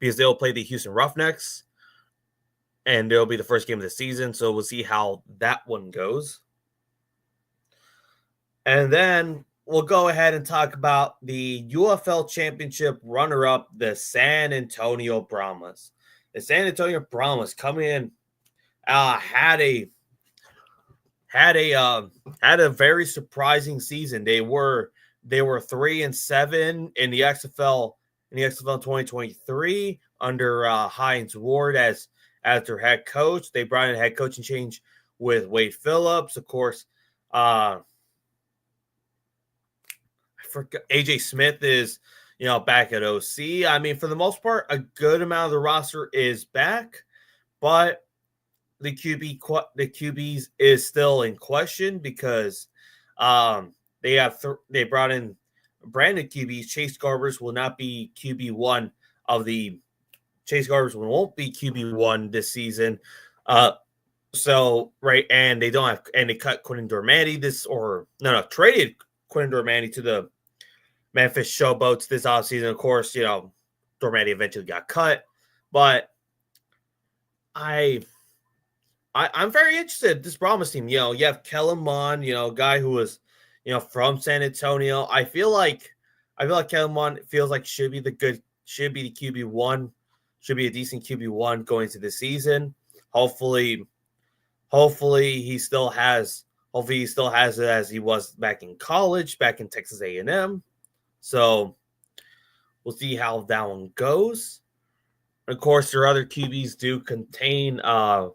Houston Roughnecks. And it'll be the first game of the season, so we'll see how that one goes. And then we'll go ahead and talk about the UFL Championship runner-up, the San Antonio Brahmas. The San Antonio Brahmas coming in had a very surprising season. They were 3-7 in the XFL 2023 under Hines Ward as their head coach. They brought in a head coaching change with Wade Phillips. Of course, I forgot AJ Smith is back at OC. I mean, for the most part, a good amount of the roster is back, but the QBs is still in question because they brought in brand new QBs. Chase Garbers will not be QB1 of the. Chase Garbers won't be QB1 this season. So right, and they cut Quentin Dormady traded Quentin Dormady to the Memphis Showboats this offseason. Of course, Dormady eventually got cut, but I'm very interested in this Brahmas team. You have Kellen Mond, guy who was, from San Antonio. I feel like Kellen Mond feels like should be the QB1, should be a decent QB1 going into the season. Hopefully he still has it as he was back in college, back in Texas A&M. So we'll see how that one goes. Of course, your other QBs do contain trying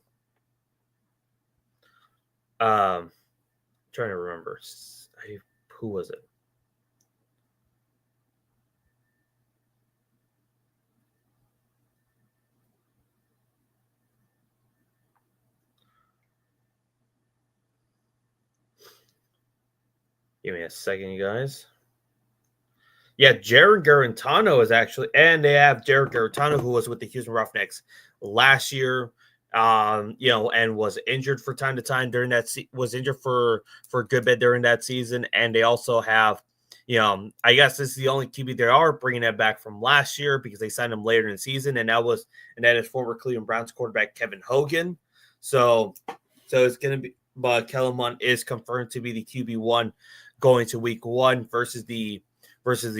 to remember who was it? Give me a second, you guys. Yeah, Jared Garantano is actually, and they have Jared Garantano, who was with the Houston Roughnecks last year, and was injured for time to time during that was injured for a good bit during that season. And they also have, I guess this is the only QB they are bringing that back from last year because they signed him later in the season, and that is former Cleveland Browns quarterback Kevin Hogan. So it's going to be, but Kellen Mond is confirmed to be the QB1 going to Week 1 versus the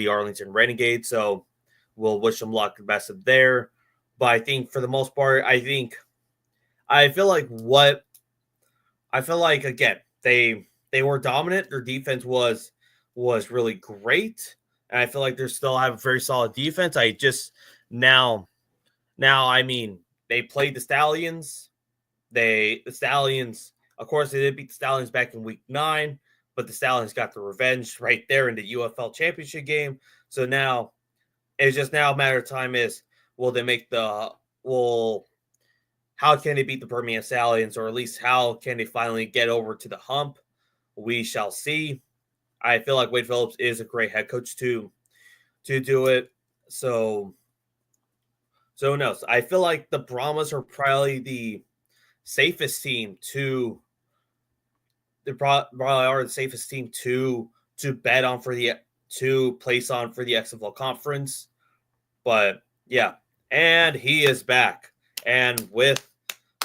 Arlington Renegades. So we'll wish them luck and best of there. But I think for the most part, I feel like again, they were dominant. Their defense was really great. And I feel like they still have a very solid defense. I just now I mean, they played the Stallions. The Stallions, of course, they did beat the Stallions back in Week 9. But the Stallions got the revenge right there in the UFL championship game. So now it's just now a matter of time is how can they beat the Birmingham Stallions, or at least how can they finally get over to the hump? We shall see. I feel like Wade Phillips is a great head coach to do it. So who knows? I feel like the Brahmas are probably the safest team to probably are the safest team to bet on to place on for the XFL conference. But yeah, and he is back, and with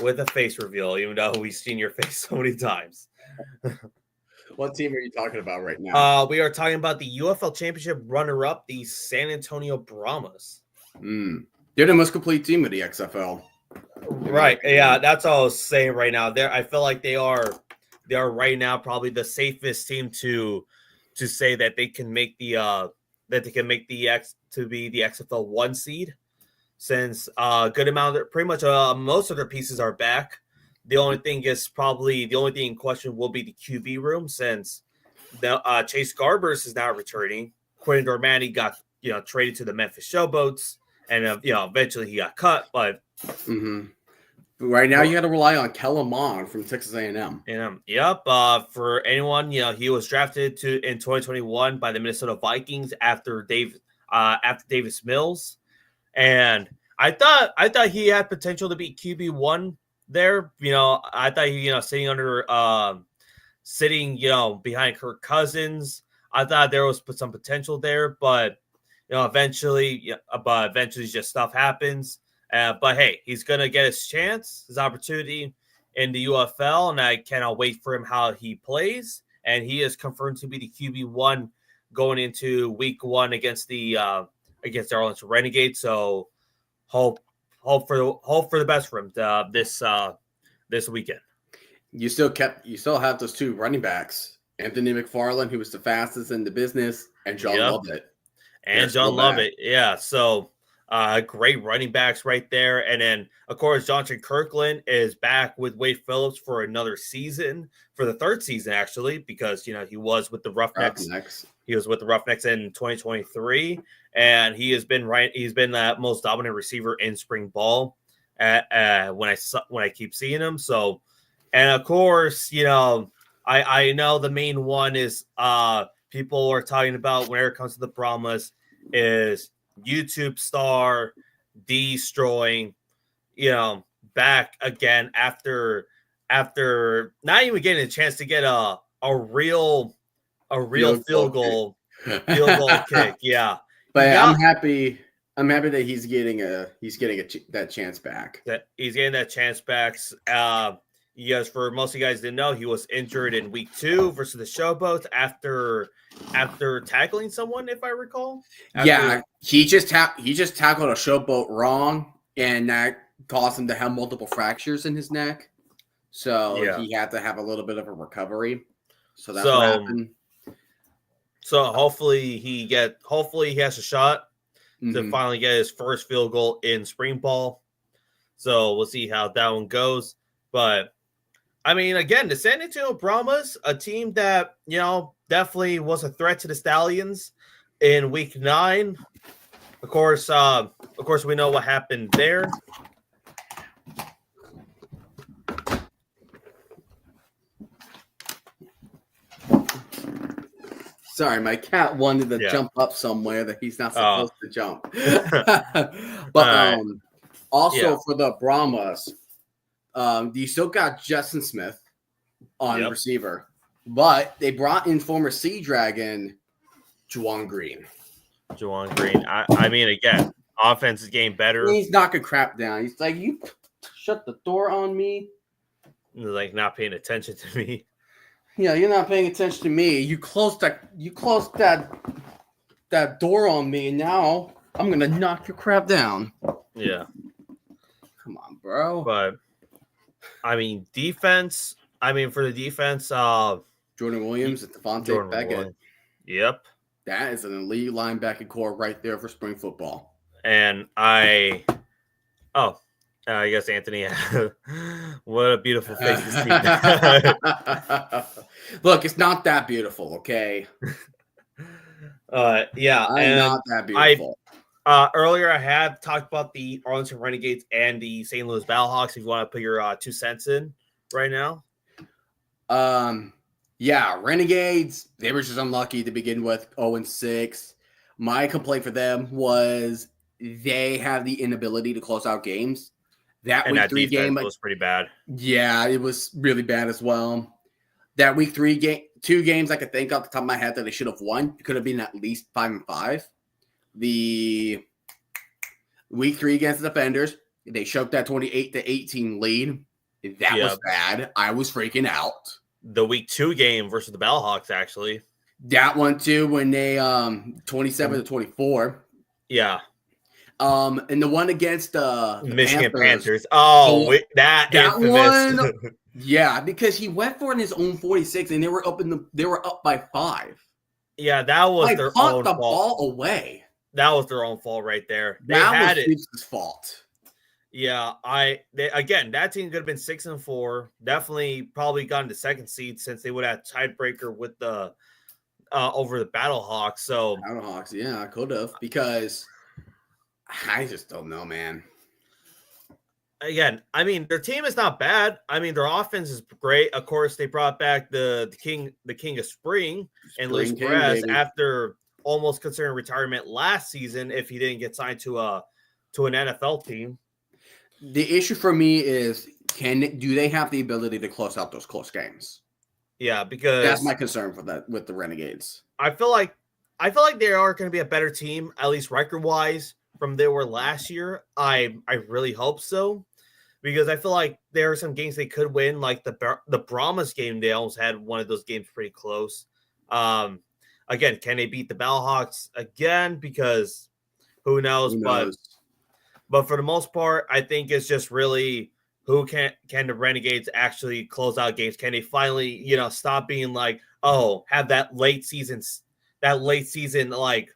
a face reveal, even though we've seen your face so many times. What team are you talking about right now? We are talking about the UFL championship runner-up, the San Antonio Brahmas. They're the most complete team of the XFL. Right. Yeah, that's all I was saying right now. I feel like they are right now probably the safest team to say that they can make the XFL 1 seed, since a good amount of pretty much most of their pieces are back. The only thing in question will be the QB room, since the Chase Garbers is now returning. Quentin Dormati got traded to the Memphis Showboats, and eventually he got cut, but right now you got to rely on Kellen Mond from Texas A&M. Yep. For anyone, he was drafted in 2021 by the Minnesota Vikings after Davis Mills, and I thought he had potential to be QB1 there. I thought he sitting behind Kirk Cousins. I thought there was some potential there, but eventually just stuff happens. But hey, he's gonna get his opportunity in the UFL, and I cannot wait for him how he plays. And he is confirmed to be the QB1 going into Week 1 against the Arlington Renegades. So hope for the best for him this weekend. You still have those two running backs, Anthony McFarland, who was the fastest in the business, and John Lovett. And John Lovett, yeah. So great running backs right there. And then, of course, Johnson Kirkland is back with Wade Phillips for another season, for the third season, actually, because, he was with the Roughnecks. He was with the Roughnecks in 2023, and he's been the most dominant receiver in spring ball when I keep seeing him. So, and of course, I know the main one is people are talking about when it comes to the Brahmas is YouTube star destroying, back again after not even getting a chance to get a real field goal kick. Yeah. But I'm happy that he's getting that chance back. He's getting that chance back. Yes, for most of you guys didn't know, he was injured in week 2 versus the Showboats after tackling someone, if I recall. Yeah, he just tackled a Showboat wrong, and that caused him to have multiple fractures in his neck. So he had to have a little bit of a recovery. So that's what happened. So hopefully he has a shot to finally get his first field goal in spring ball. So we'll see how that one goes. But I mean, again, the San Antonio Brahmas, a team that, definitely was a threat to the Stallions in week 9. Of course, we know what happened there. Sorry, my cat wanted to jump up somewhere that he's not supposed to jump. But also for the Brahmas, you still got Justin Smith on receiver, but they brought in former Sea Dragon Juwan Green. I mean, again, offense is getting better. He's knocking crap down. He's like, you shut the door on me. He's like not paying attention to me. Yeah, you're not paying attention to me. You closed that door on me, and now I'm gonna knock your crap down. Yeah. Come on, bro. But I mean, defense. I mean, for the defense, Jordan Williams and Devontae Beckett. Yep. That is an elite linebacking core right there for spring football. And I guess Anthony, what a beautiful face to see. Look, it's not that beautiful, okay? Yeah, and not that beautiful. Earlier I had talked about the Arlington Renegades and the St. Louis Battlehawks. If you want to put your 2 cents in right now. Yeah, Renegades, they were just unlucky to begin with, 0-6. My complaint for them was they have the inability to close out games. That week 3 game was pretty bad. Yeah, it was really bad as well. That week 3 game, 2 games I could think off the top of my head that they should have won. It could have been at least 5-5. The week 3 against the Defenders, they choked that 28-18 lead. That was bad. I was freaking out. The week 2 game versus the Battlehawks, actually. That one too, when they 27-24. Yeah. And the one against the Michigan Panthers. Oh, that infamous. One. Yeah, because he went for it in his own 46, and they were up by 5. Yeah, that was their own fault. Ball away. That was their own fault right there. That was Chiefs' fault. Yeah, again, that team could have been 6-4. Definitely, probably gotten the 2nd seed since they would have tiebreaker with the over the Battlehawks. So Battlehawks, yeah, could have, because I just don't know, man. Again, I mean, their team is not bad. I mean, their offense is great. Of course, they brought back the king of spring and Luis Perez after almost considering retirement last season if he didn't get signed to an NFL team. The issue for me is, do they have the ability to close out those close games? Yeah, because that's my concern for that with the Renegades. I feel like they are going to be a better team, at least record wise, from they were last year. I really hope so, because I feel like there are some games they could win, like the Brahmas game. They almost had one of those games pretty close. Again, can they beat the Battlehawks again? Because who knows? But for the most part, I think it's just really who can the Renegades actually close out games? Can they finally, stop being like, have that late season, like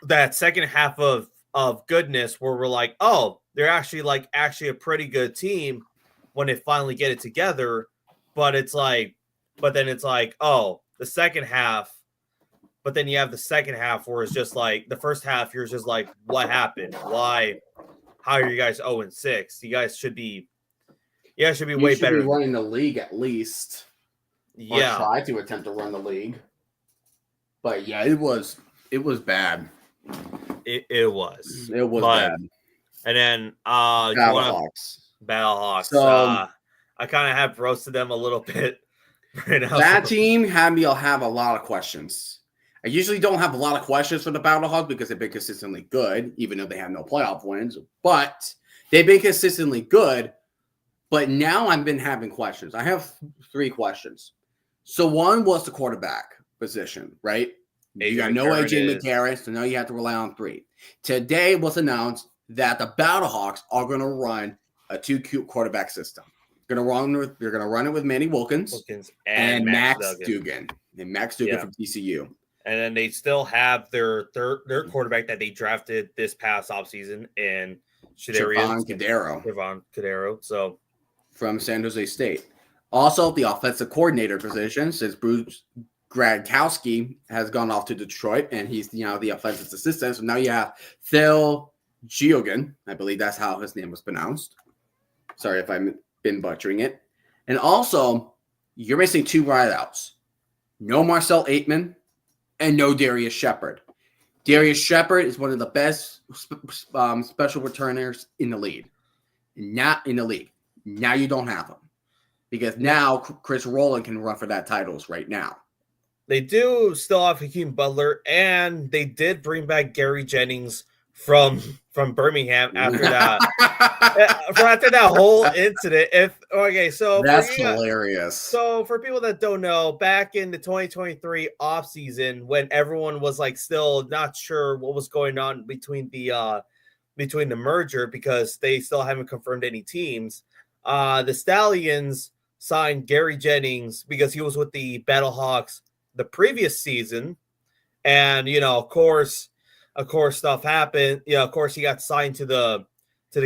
that second half of goodness where we're like, they're actually a pretty good team when they finally get it together. But then it's like, the second half. But then you have the second half where it's just like the first half, you're just like, what happened? Why? How are you guys 0-6? You guys should be way better. Be running the league at least. Yeah. Or try to attempt to run the league. But yeah, it was bad. It was. It was bad. And then Battlehawks. So I kind of have roasted them a little bit right now. That team had me have a lot of questions. I usually don't have a lot of questions for the Battlehawks because they've been consistently good, even though they have no playoff wins. But they've been consistently good. But now I've been having questions. I have 3 questions. So one was the quarterback position, right? You got no AJ McCarron, so now you have to rely on 3. Today it was announced that the Battlehawks are going to run a 2 quarterback system. They're going to run it with Manny Wilkins and Max Duggan. And Max Duggan from TCU. And then they still have their quarterback that they drafted this past offseason in Trevon Cadero. So from San Jose State. Also, the offensive coordinator position, since Bruce Gradkowski has gone off to Detroit, and he's the offensive assistant. So now you have Phil Geoghegan. I believe that's how his name was pronounced. Sorry if I've been butchering it. And also, you're missing 2 wideouts. No Marcel Aitman and no Darius Shepard. Darius Shepard is one of the best special returners in the league. Not in the league. Now you don't have him. Because now Chris Rowland can run for that titles right now. They do still have Hakeem Butler, and they did bring back Gary Jennings from Birmingham after that. After that whole incident. So that's hilarious. So for people that don't know, back in the 2023 offseason, when everyone was like still not sure what was going on between the merger because they still haven't confirmed any teams, the Stallions signed Gary Jennings because he was with the Battlehawks the previous season, and of course stuff happened. Of course he got signed to the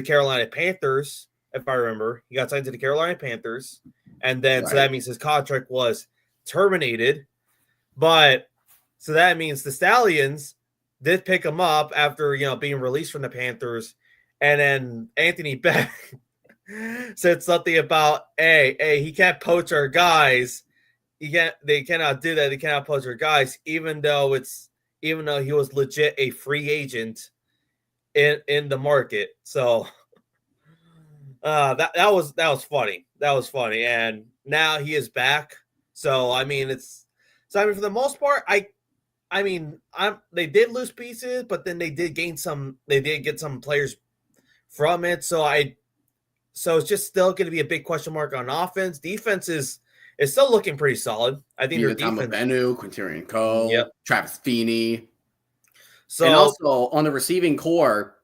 Carolina Panthers, if I remember. He got signed to the Carolina Panthers, and then so that means his contract was terminated. But so that means the Stallions did pick him up after being released from the Panthers, and then Anthony Beck said something about, hey, he can't poach our guys. They cannot do that. They cannot poach our guys, even though he was legit a free agent in the market. So that was funny. That was funny. And now he is back. So I mean for the most part, they did lose pieces, but then they did get some players from it. So it's just still going to be a big question mark on offense. Defense is still looking pretty solid. I think their defense. Benu, Quinterian Cole, Travis Feeney. So, and also on the receiving core,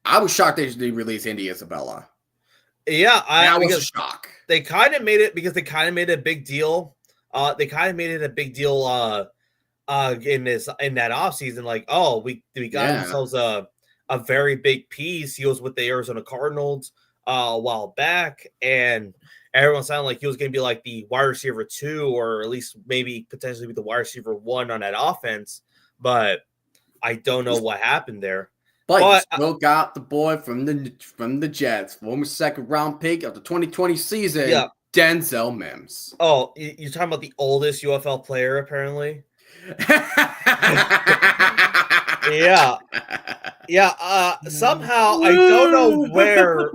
I was shocked they released Andy Isabella. Yeah, that was a shock. They kind of made it because they kind of made a big deal. In that offseason, like, oh, we got ourselves a very big piece. He was with the Arizona Cardinals a while back, and everyone sounded like he was going to be like the wide receiver 2, or at least maybe potentially be the wide receiver 1 on that offense. But I don't know what happened there. But you still got the boy from the Jets, former 2nd round pick of the 2020 season, Denzel Mims. Oh, you're talking about the oldest UFL player, apparently? Yeah. Somehow I don't know where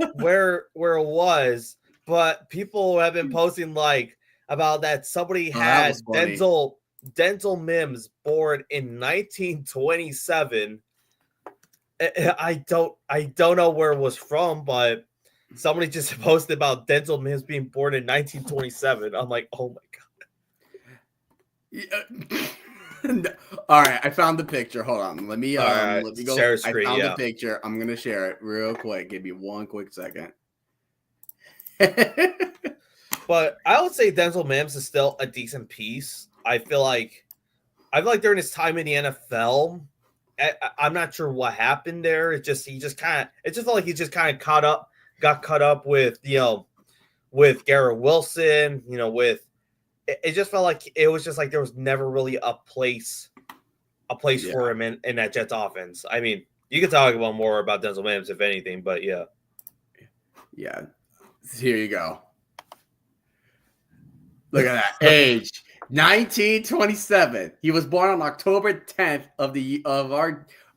it was, but people have been posting like about that somebody had Denzel Mims born in 1927. I don't know where it was from, but somebody just posted about Denzel Mims being born in 1927. I'm like, oh my god. All right, I found the picture. Hold on. Let me go. Share screen, I found the picture. I'm going to share it real quick. Give me one quick second. But I would say Denzel Mims is still a decent piece. I feel like during his time in the NFL, I'm not sure what happened there. It just felt like he just kind of got caught up with with Garrett Wilson. It just felt like it was just like there was never really a place for him in that Jets offense. I mean, you can talk about more about Denzel Mims if anything, but yeah. Here you go. Look at that age, 1927. He was born on October 10th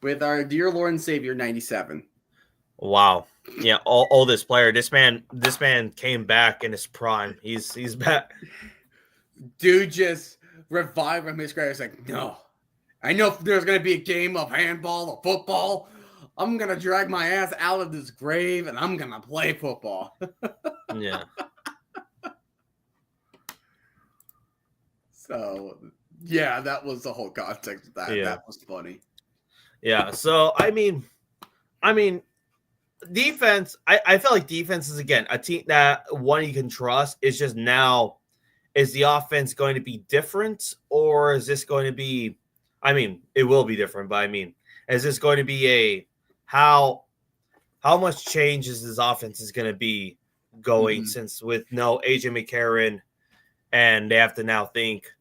with our dear Lord and Savior, 97. Wow. Yeah, oldest player. This man came back in his prime. He's back. Dude just revived from his grave. It's like, no. I know there's going to be a game of handball or football I'm going to drag my ass out of this grave and I'm going to play football. Yeah. So, yeah, that was the whole context of that. Yeah. That was funny. Yeah. So, I mean, defense, I feel like defense is, again, a team that one you can trust. It's just now, is the offense going to be different, or is this going to be, I mean, it will be different, but I mean, is this going to be how much change is this offense is going to be going since with no AJ McCarron, and they have to now think,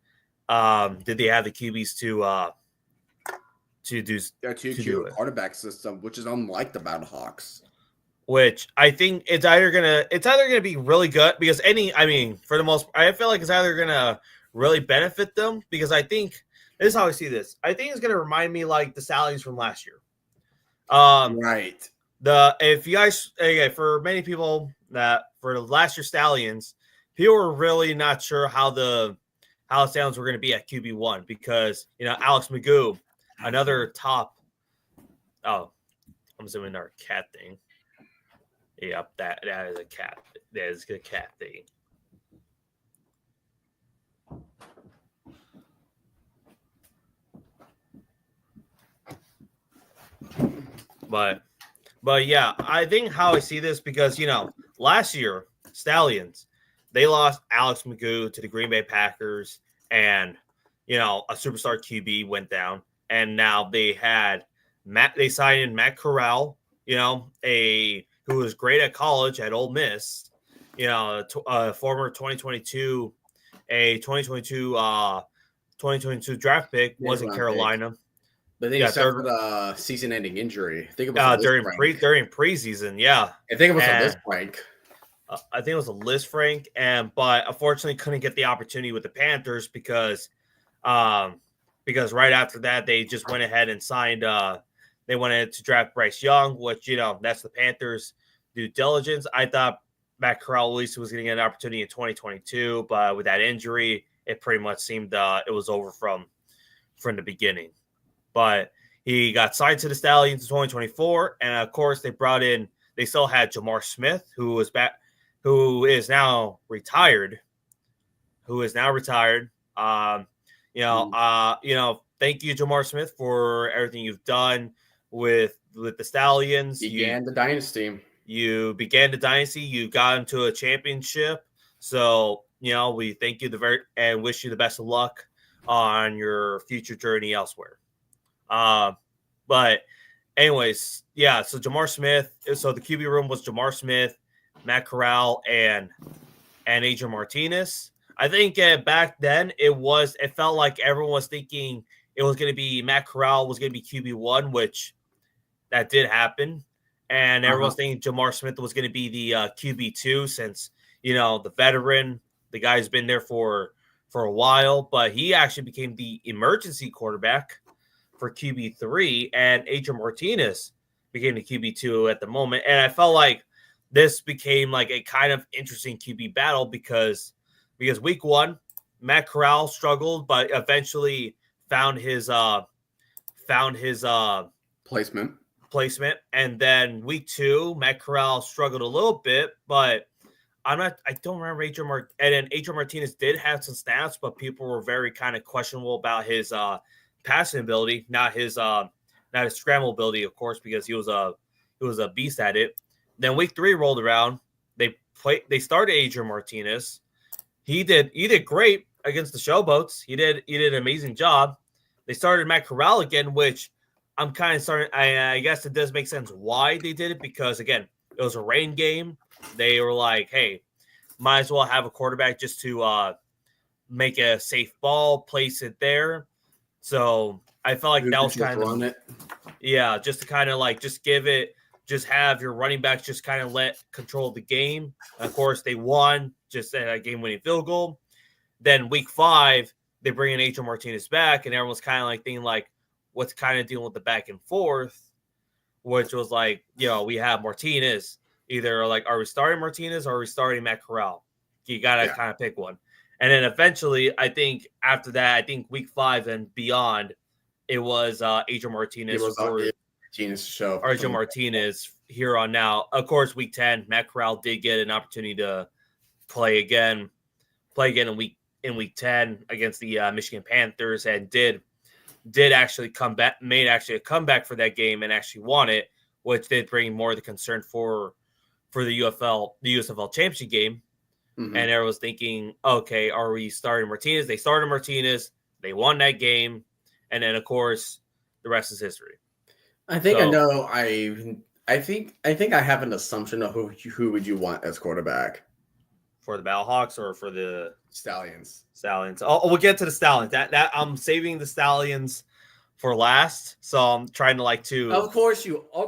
did they have the QBs to do it? Quarterback system, which is unlike the Battle Hawks. Which I think it's either gonna be really good because for the most, I feel like it's either gonna really benefit them, because I think this is how I see this. I think it's gonna remind me like the Stallions from last year. Right. If you guys, for many people that for the last year Stallions, people were really not sure how the Stallions were going to be at QB1, because Alex Magoo, another top. Oh, I'm assuming our cat thing. Yep, that is a cat. That is a cat thing. But yeah, I think how I see this, because last year Stallions, they lost Alex Magoo to the Green Bay Packers, and a superstar QB went down, and now they signed in Matt Corral, who was great at college at Ole Miss, a former 2022 draft pick, was in Carolina. But then he suffered a season-ending injury. I think it was during preseason. Yeah, I think it was a Liz Frank. I think it was a Liz Frank, but unfortunately couldn't get the opportunity with the Panthers because right after that they just went ahead and signed. They wanted to draft Bryce Young, which that's the Panthers' due diligence. I thought Matt Corral at least was going to get an opportunity in 2022, but with that injury, it pretty much seemed it was over from the beginning. But he got signed to the Stallions in 2024, and of course they still had Jamar Smith, who is now retired. Thank you, Jamar Smith, for everything you've done with the Stallions. The dynasty. You began the dynasty. You got into a championship. So, we thank you and wish you the best of luck on your future journey elsewhere. But anyways, yeah, so Jamar Smith. So the QB room was Jamar Smith, Matt Corral, and Adrian Martinez. I think back then it felt like everyone was thinking it was going to be Matt Corral was going to be QB1, which that did happen. And everyone was thinking Jamar Smith was going to be the QB2, since, the veteran, the guy's been there for a while, but he actually became the emergency quarterback for QB3, and Adrian Martinez became the QB2 at the moment. And I felt like this became like a kind of interesting QB battle because week one, Matt Corral struggled, but eventually found his placement. And then week two, Matt Corral struggled a little bit, but I don't remember and then Adrian Martinez did have some stats, but people were very kind of questionable about his passing ability, not his scramble ability, of course, because he was a beast at it. Then week three rolled around. They started Adrian Martinez. He did great against the Showboats. He did an amazing job. They started Matt Corral again, which I'm kind of starting. I guess it does make sense why they did it, because again, it was a rain game. They were like, hey, might as well have a quarterback just to make a safe ball, place it there. So I felt like that was kind of just to kind of like just have your running backs just kind of let control the game. Of course, they won, just a game-winning field goal. Then week 5, they bring in Adrian Martinez back, and everyone's kind of like thinking like, what's kind of dealing with the back and forth, which was like, we have Martinez. Either like, are we starting Martinez or are we starting Matt Corral? You got to kind of pick one. And then eventually, I think after that, week 5 and beyond, it was Adrian Martinez. Argentino Martinez here on now. Of course, week 10, Matt Corral did get an opportunity to play again in week 10 against the Michigan Panthers, and did actually made a comeback for that game and actually won it, which did bring more of the concern for the USFL championship game. Mm-hmm. And everyone was thinking, okay, are we starting Martinez? They started Martinez. They won that game. And then, of course, the rest is history. I think I think I have an assumption of who would you want as quarterback. For the Battlehawks or for the Stallions? Oh, we'll get to the Stallions. That I'm saving the Stallions for last, so I'm trying to Of course you are.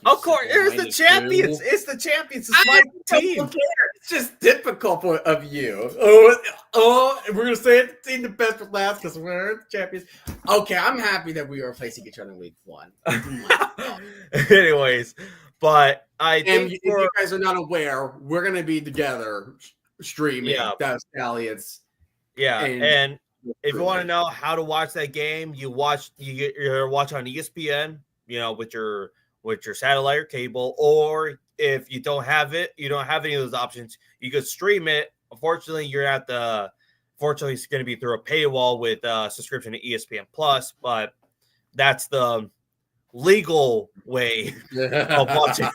Of course, it's the champions. It's the champions. It's my team. It's just difficult of you. Oh, we're gonna say it. Team the best for last because we're the champions. Okay, I'm happy that we are replacing each other in week 1. Anyways, but I think if you guys are not aware, we're gonna be together streaming the Stallions. Yeah, and if you want to know how to watch that game, you're watch on ESPN, with your satellite or cable, or if you don't have it, you don't have any of those options, you could stream it. Unfortunately, it's going to be through a paywall with subscription to ESPN Plus, but that's the legal way of watching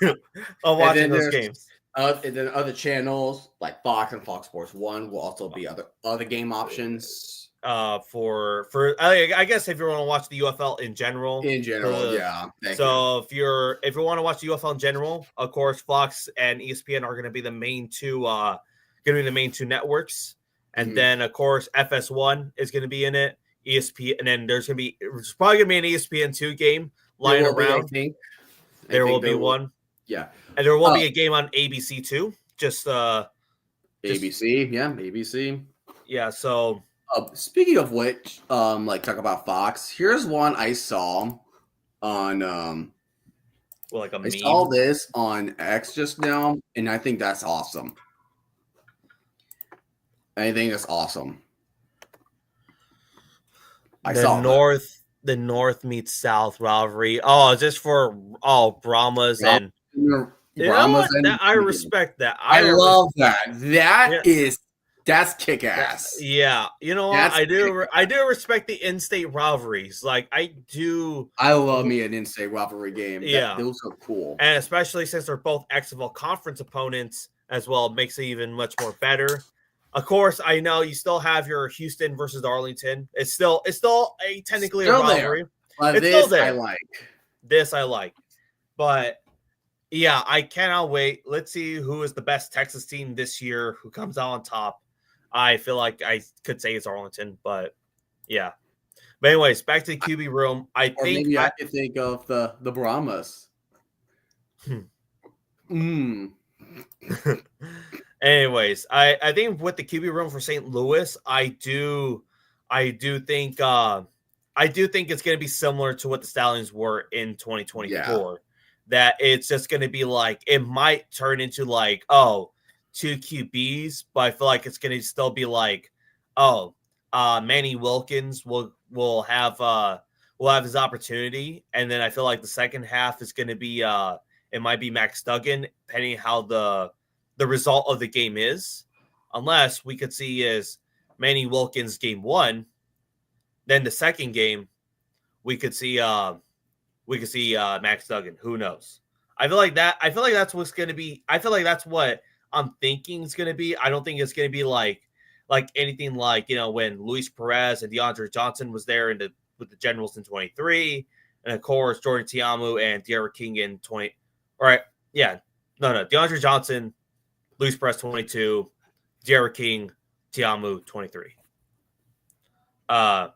those games. And then other channels like Fox and Fox Sports 1 will also be other game options. I guess if you want to watch the UFL in general. Yeah. So if you want to watch the UFL in general, of course, Fox and ESPN are going to be the main two networks, and then of course FS1 is going to be in it. ESPN, and then there's probably going to be an ESPN2 game lying around. There will be one. Yeah. And there will be a game on ABC too. ABC. Yeah, so speaking of which, talk about Fox. Here's one I saw on I saw this on X just now, and I think that's awesome. The North meets South rivalry. Oh, just for Brahmas and Brahmas. I respect that. I love that. That's kick ass. Yeah, you know what? I do respect the in-state rivalries. Like I love me an in-state rivalry game. Yeah, those are cool, and especially since they're both XFL conference opponents as well, it makes it even much more better. Of course, I know you still have your Houston versus Arlington. It's still technically a rivalry. It's still there. This I like. But yeah, I cannot wait. Let's see who is the best Texas team this year, who comes out on top. I feel like I could say it's Arlington, but yeah. But anyways, back to the QB room. I could think of the Brahmas. Anyways, I think with the QB room for St. Louis, I do think it's going to be similar to what the Stallions were in 2024. Yeah. That it's just going to be like, it might turn into like, two QBs, but I feel like it's going to still be like, Manny Wilkins will have his opportunity, and then I feel like the second half is going to be it might be Max Duggan, depending how the result of the game is, unless we could see is Manny Wilkins game 1, then the second game we could see Max Duggan. Who knows? I feel like that's what's going to be. I feel like that's what I'm thinking it's going to be. I don't think it's going to be like anything like, when Luis Perez and DeAndre Johnson was there with the Generals in 23, and of course Jordan Tiamu and Derek King in 20. All right, yeah, no, DeAndre Johnson, Luis Perez 22, Derek King, Tiamu 23. But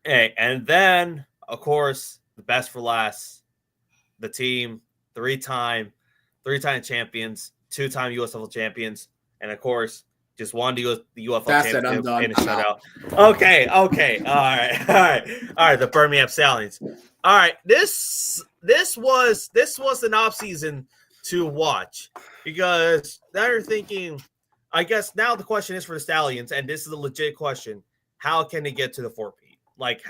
hey, and then of course the best for last, the team, three-time champions, 2-time USFL champions, and of course, just won the UFL championship in a shutout. Okay. All right. The Birmingham Stallions. All right. This was an offseason to watch, because now you're thinking, I guess now the question is for the Stallions, and this is a legit question: how can they get to the 4-peat? Like,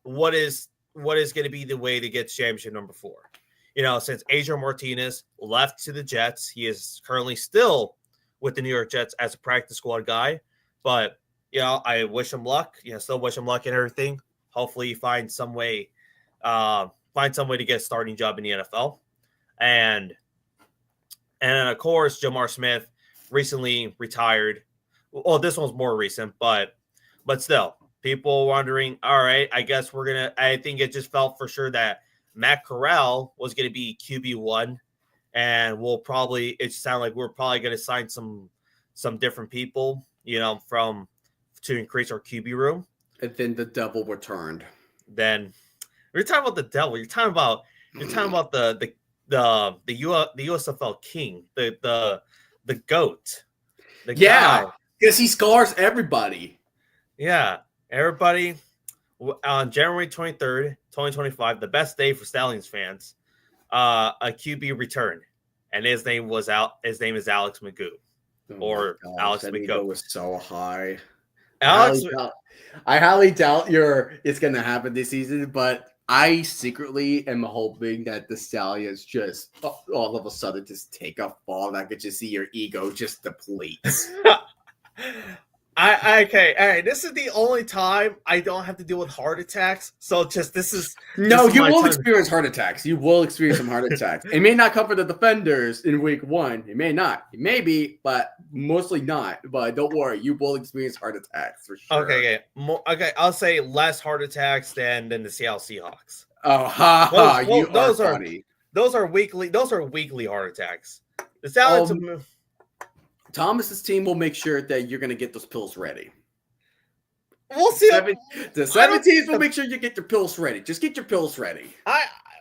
what is what is going to be the way to get championship number 4. You know, since Adrian Martinez left to the Jets, he is currently still with the New York Jets as a practice squad guy. But, you know, I wish him luck. You know, still wish him luck and everything. Hopefully he finds some way to get a starting job in the NFL. And of course, Jamar Smith recently retired. Well, this one's more recent, but still, people wondering, all right, I guess I think it just felt for sure that Matt Corral was going to be QB1, and it sounded like we're probably going to sign some different people, you know, to increase our QB room. And then the devil returned. Then you're talking about the devil. You're talking about the USFL king, the GOAT, guy. Because he scars everybody. Yeah, everybody. On January 23rd, 2025, the best day for Stallions fans, a QB returned, and his name is Alex Magoo, Alex McGo was so high. I highly doubt it's going to happen this season, but I secretly am hoping that the Stallions just all of a sudden just take a fall, and I could just see your ego just deplete. Okay, all right. This is the only time I don't have to deal with heart attacks. So you will experience heart attacks. You will experience some heart attacks. It may not come for the defenders in week 1. It may not. It may be, but mostly not. But don't worry, you will experience heart attacks for sure. Okay. I'll say less heart attacks than the Seattle Seahawks. Oh, those are funny. Those are weekly heart attacks. The Stallions. Thomas's team will make sure that you're going to get those pills ready. We'll see. The 17th will make sure you get your pills ready. Just get your pills ready.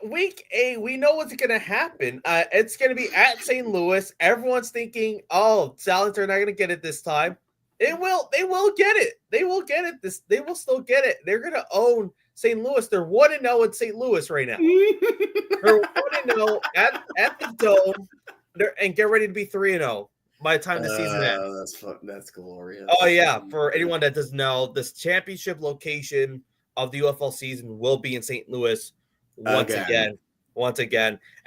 Week 8, we know what's going to happen. It's going to be at St. Louis. Everyone's thinking, oh, Stallions are not going to get it this time. They will get it. They will get it. They will still get it. They're going to own St. Louis. They're 1-0 in St. Louis right now. They're 1-0 at the Dome. And get ready to be 3-0. By the time the season ends. That's glorious. Oh, yeah. For anyone that doesn't know, this championship location of the UFL season will be in St. Louis once again.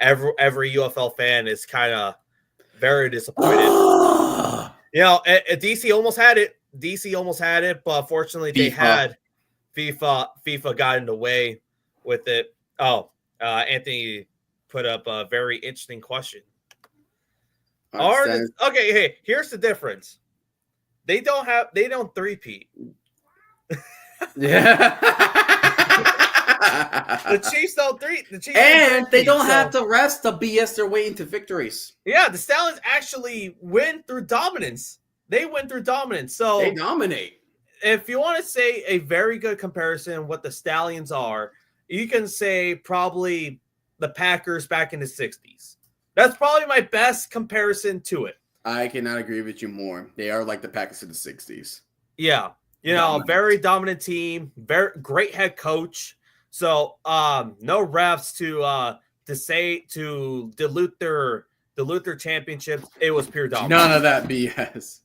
Every UFL fan is kind of very disappointed. You know, DC almost had it. But fortunately they had FIFA got in the way with it. Oh, Anthony put up a very interesting question. Okay, hey, here's the difference. They don't three-peat. Yeah. The Chiefs don't they don't have to rest the BS their way into victories. Yeah, the Stallions actually win through dominance. They win through dominance. So they dominate. If you want to say a very good comparison what the Stallions are, you can say probably the Packers back in the 60s. That's probably my best comparison to it. I cannot agree with you more. They are like the Packers of the 60s. Yeah. You know, very dominant team, very great head coach. So no refs to dilute their championships. It was pure dominance. None of that BS.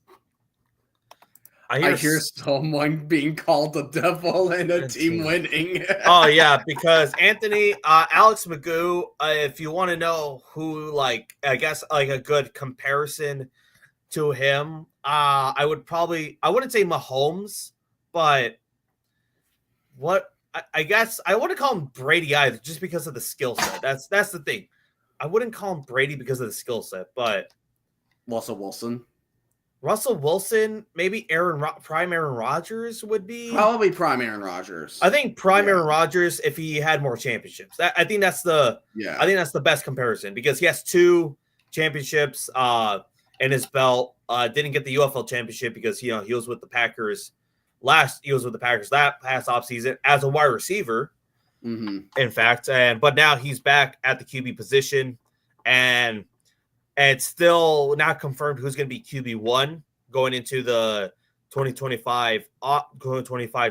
I hear someone being called the devil and a team winning. Oh, yeah, because Anthony, Alex Magoo, if you want to know who, I guess, a good comparison to him, I wouldn't say Mahomes, but I guess I wouldn't call him Brady either, just because of the skill set. That's the thing. I wouldn't call him Brady because of the skill set, but Russell Wilson, maybe prime Aaron Rodgers would be probably prime Aaron Rodgers. I think prime Aaron Rodgers if he had more championships. I think that's the best comparison because he has 2 championships in his belt. Didn't get the UFL championship because he was with the Packers that past offseason as a wide receiver. Mm-hmm. In fact, but now he's back at the QB position and it's still not confirmed who's going to be QB1 going into the 2025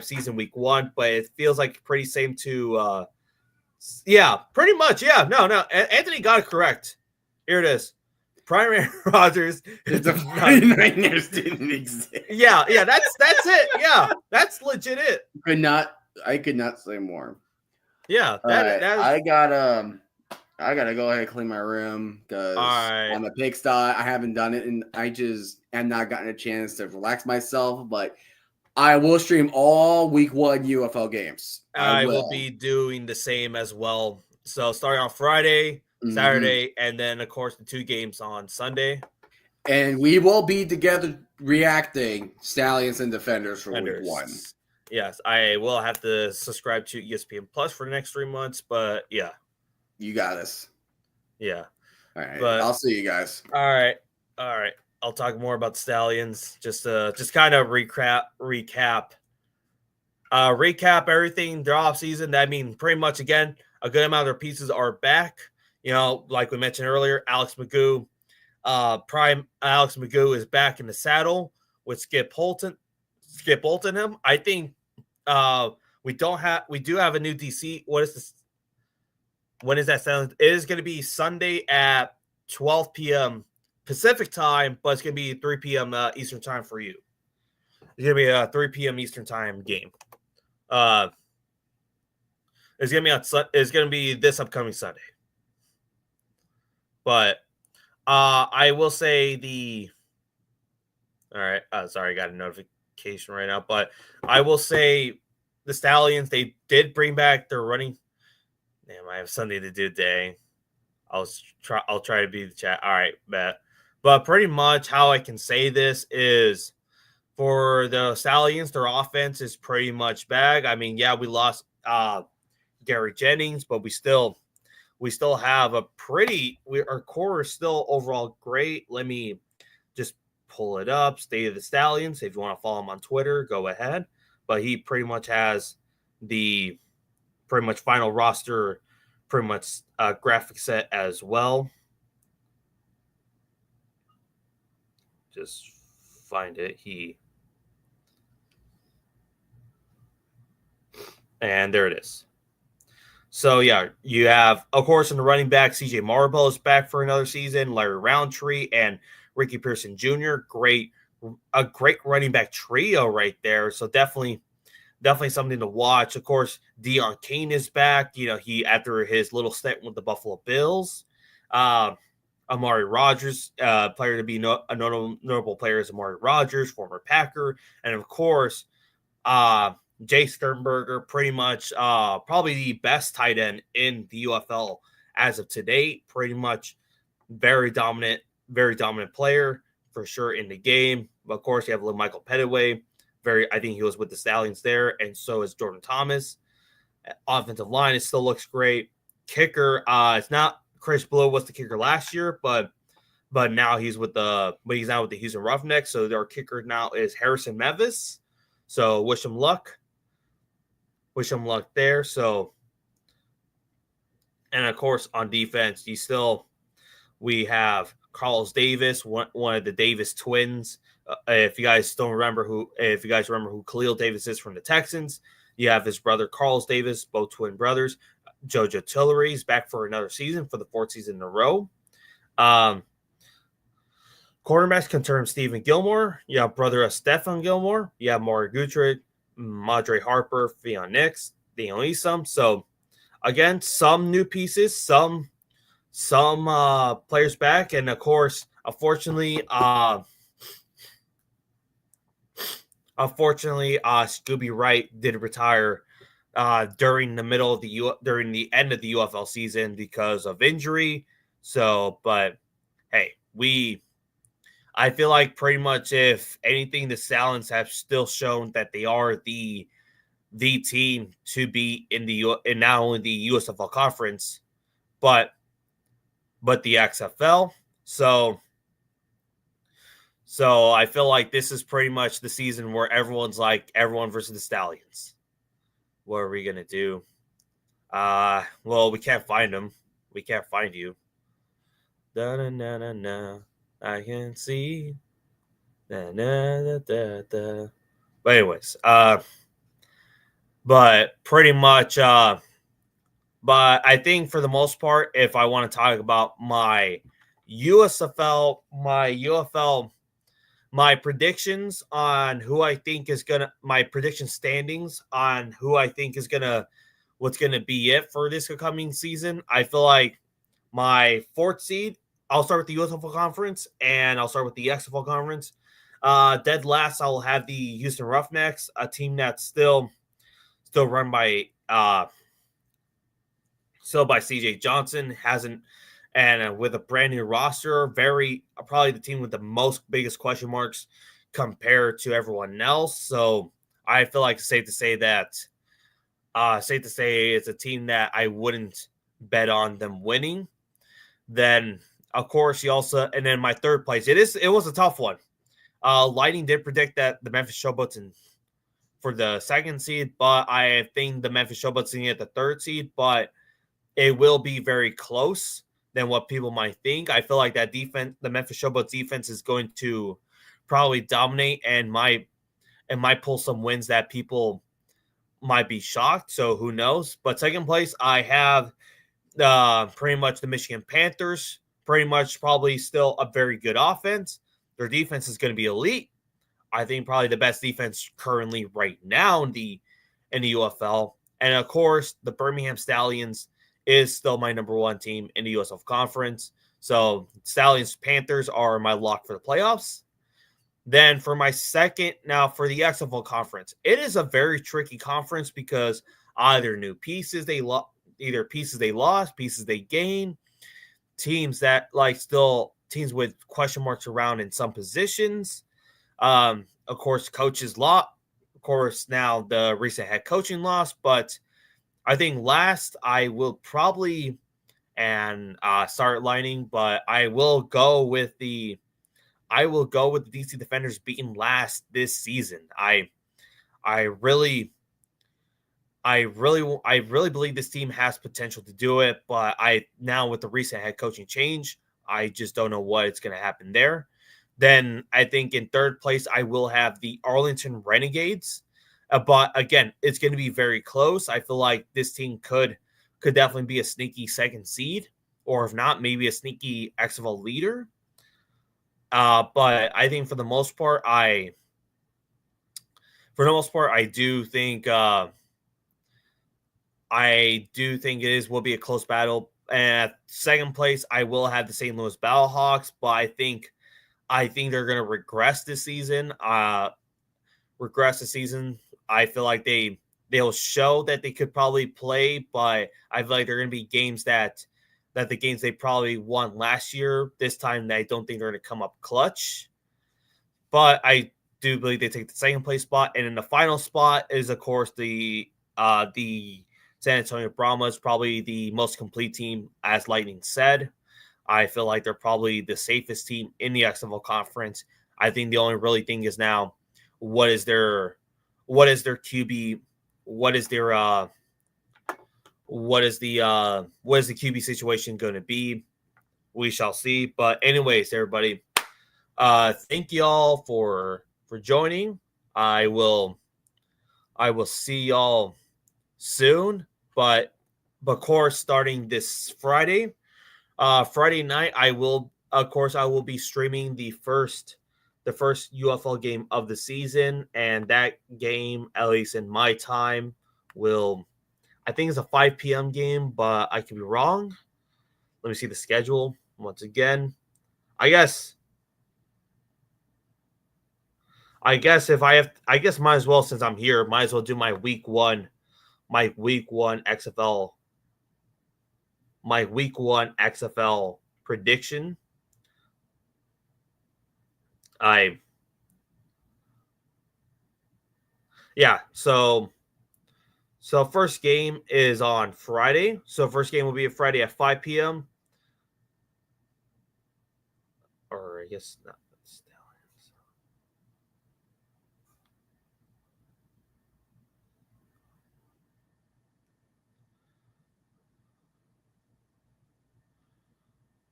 season week 1, but it feels like pretty same to pretty much. Yeah, no. Anthony got it correct. Here it is. Primary Rodgers. The 49ers didn't exist. Yeah, that's it. Yeah, that's legit it. I could not say more. Yeah, I gotta go ahead and clean my room because I'm a pigsty. I haven't done it, and I just have not gotten a chance to relax myself. But I will stream all week 1 UFL games. I will be doing the same as well. So starting on Friday, Saturday, and then of course the 2 games on Sunday. And we will be together reacting Stallions and Defenders for week 1. Yes, I will have to subscribe to ESPN Plus for the next 3 months, but yeah. You got us. Yeah. All right. But I'll see you guys. All right. I'll talk more about the Stallions. Just kind of recap everything their off season. That means pretty much again, a good amount of their pieces are back. You know, like we mentioned earlier, Alex Magoo, prime Alex Magoo is back in the saddle with Skip Holton him. I think we do have a new DC. What is this? When is that sound? It is going to be Sunday at 12 p.m. Pacific time, but it's going to be 3 p.m. Eastern time for you. It's going to be a 3 p.m. Eastern time game. It's going to be this upcoming Sunday. But I will say all right. Sorry, I got a notification right now, but I will say the Stallions, they did bring back their running. Damn, I have something to do today. I'll try to be the chat. All right, bet. But pretty much how I can say this is for the Stallions, their offense is pretty much back. I mean, yeah, we lost Gary Jennings, but we still have our core is still overall great. Let me just pull it up. State of the Stallions. If you want to follow him on Twitter, go ahead. But he pretty much has the pretty much final roster, pretty much graphic set as well. Just find it. And there it is. So, yeah, you have, of course, in the running back, CJ Marble is back for another season. Larry Roundtree and Ricky Pearson Jr. A great running back trio right there. So definitely something to watch. Of course, Deion Kane is back. You know, he after his little stint with the Buffalo Bills. Amari Rogers, player to be a notable player is Amari Rogers, former Packer, and of course, Jay Sternberger, pretty much probably the best tight end in the UFL as of today. Pretty much very dominant player for sure in the game. But of course, you have Michael Pettaway. I think he was with the Stallions there, and so is Jordan Thomas. Offensive line, it still looks great. Kicker, it's not Chris Blow was the kicker last year, but now he's now with the Houston Roughnecks. So their kicker now is Harrison Mevis. So wish him luck. Wish him luck there. So, and of course on defense, we have Carlos Davis, one of the Davis twins. If you guys remember who Khalil Davis is from the Texans, you have his brother Carlos Davis, both twin brothers. JoJo Tillery is back for another season for the 4th season in a row. Quarterbacks confirmed Stephen Gilmore. You have brother of Stefan Gilmore. You have Maury Guthrie, Madre Harper, Fionn Nix, Daniel Easom. So again, some new pieces, some players back, and of course, unfortunately, Scooby Wright did retire during the end of the UFL season because of injury. So, but hey, I feel like pretty much if anything, the Stallions have still shown that they are the team to be in not only the USFL conference, but the XFL. So I feel like this is pretty much the season where everyone versus the Stallions. What are we gonna do? Well, we can't find them. We can't find you. Da na na na na. I can see. Da da da da. But anyways, but pretty much, but I think for the most part, if I want to talk about my UFL, my predictions on who I think is my prediction standings on who I think is gonna what's going to be it for this coming season. I feel like my 4th seed, I'll start with the USFL Conference, and I'll start with the XFL Conference. Dead last, I will have the Houston Roughnecks, a team that's still run by CJ Johnson, and with a brand new roster, probably the team with the biggest question marks compared to everyone else. So I feel like it's safe to say it's a team that I wouldn't bet on them winning. Then, of course, and then my 3rd place, it was a tough one. Lightning did predict that the Memphis Showboats for the 2nd seed, but I think the Memphis Showboats can get the 3rd seed, but it will be very close than what people might think. I feel like that defense, the Memphis Showboats defense, is going to probably dominate and might pull some wins that people might be shocked. So who knows? But 2nd place, I have pretty much the Michigan Panthers. Pretty much probably still a very good offense. Their defense is going to be elite. I think probably the best defense currently right now in the UFL. And of course, the Birmingham Stallions is still my number 1 team in the USF Conference. So Stallions Panthers are my lock for the playoffs. Then for my 2nd, now for the XFL Conference, it is a very tricky conference because either new pieces they lost, pieces they gain, teams that teams with question marks around in some positions. Of course, coaches lost. Of course, now the recent head coaching loss, but I think last I will probably start lining, but I will go with the DC Defenders being last this season. I really believe this team has potential to do it, but now with the recent head coaching change, I just don't know what's going to happen there. Then I think in 3rd place, I will have the Arlington Renegades. But again, it's going to be very close. I feel like this team could definitely be a sneaky 2nd seed, or if not, maybe a sneaky XFL leader. But I think for the most part, I do think it will be a close battle. And at 2nd place, I will have the St. Louis Battlehawks, but I think they're going to regress this season. I feel like they'll show that they could probably play, but I feel like they're going to be games that the games they probably won last year, this time I don't think they're going to come up clutch. But I do believe they take the 2nd place spot. And in the final spot is, of course, the San Antonio Brahmas, probably the most complete team, as Lightning said. I feel like they're probably the safest team in the XFL Conference. I think the only really thing is now, what is their QB? What is the QB situation going to be? We shall see. But anyways, everybody, thank you all for joining. I will see y'all soon. But of course, starting this Friday night, I will be streaming the first UFL game of the season, and that game, at least in my time, I think it's a 5 p.m. game, but I could be wrong. Let me see the schedule once again. I guess might as well, since I'm here, might as well do my week one XFL prediction. So first game is on Friday. So first game will be a Friday at 5 p.m. Or I guess not.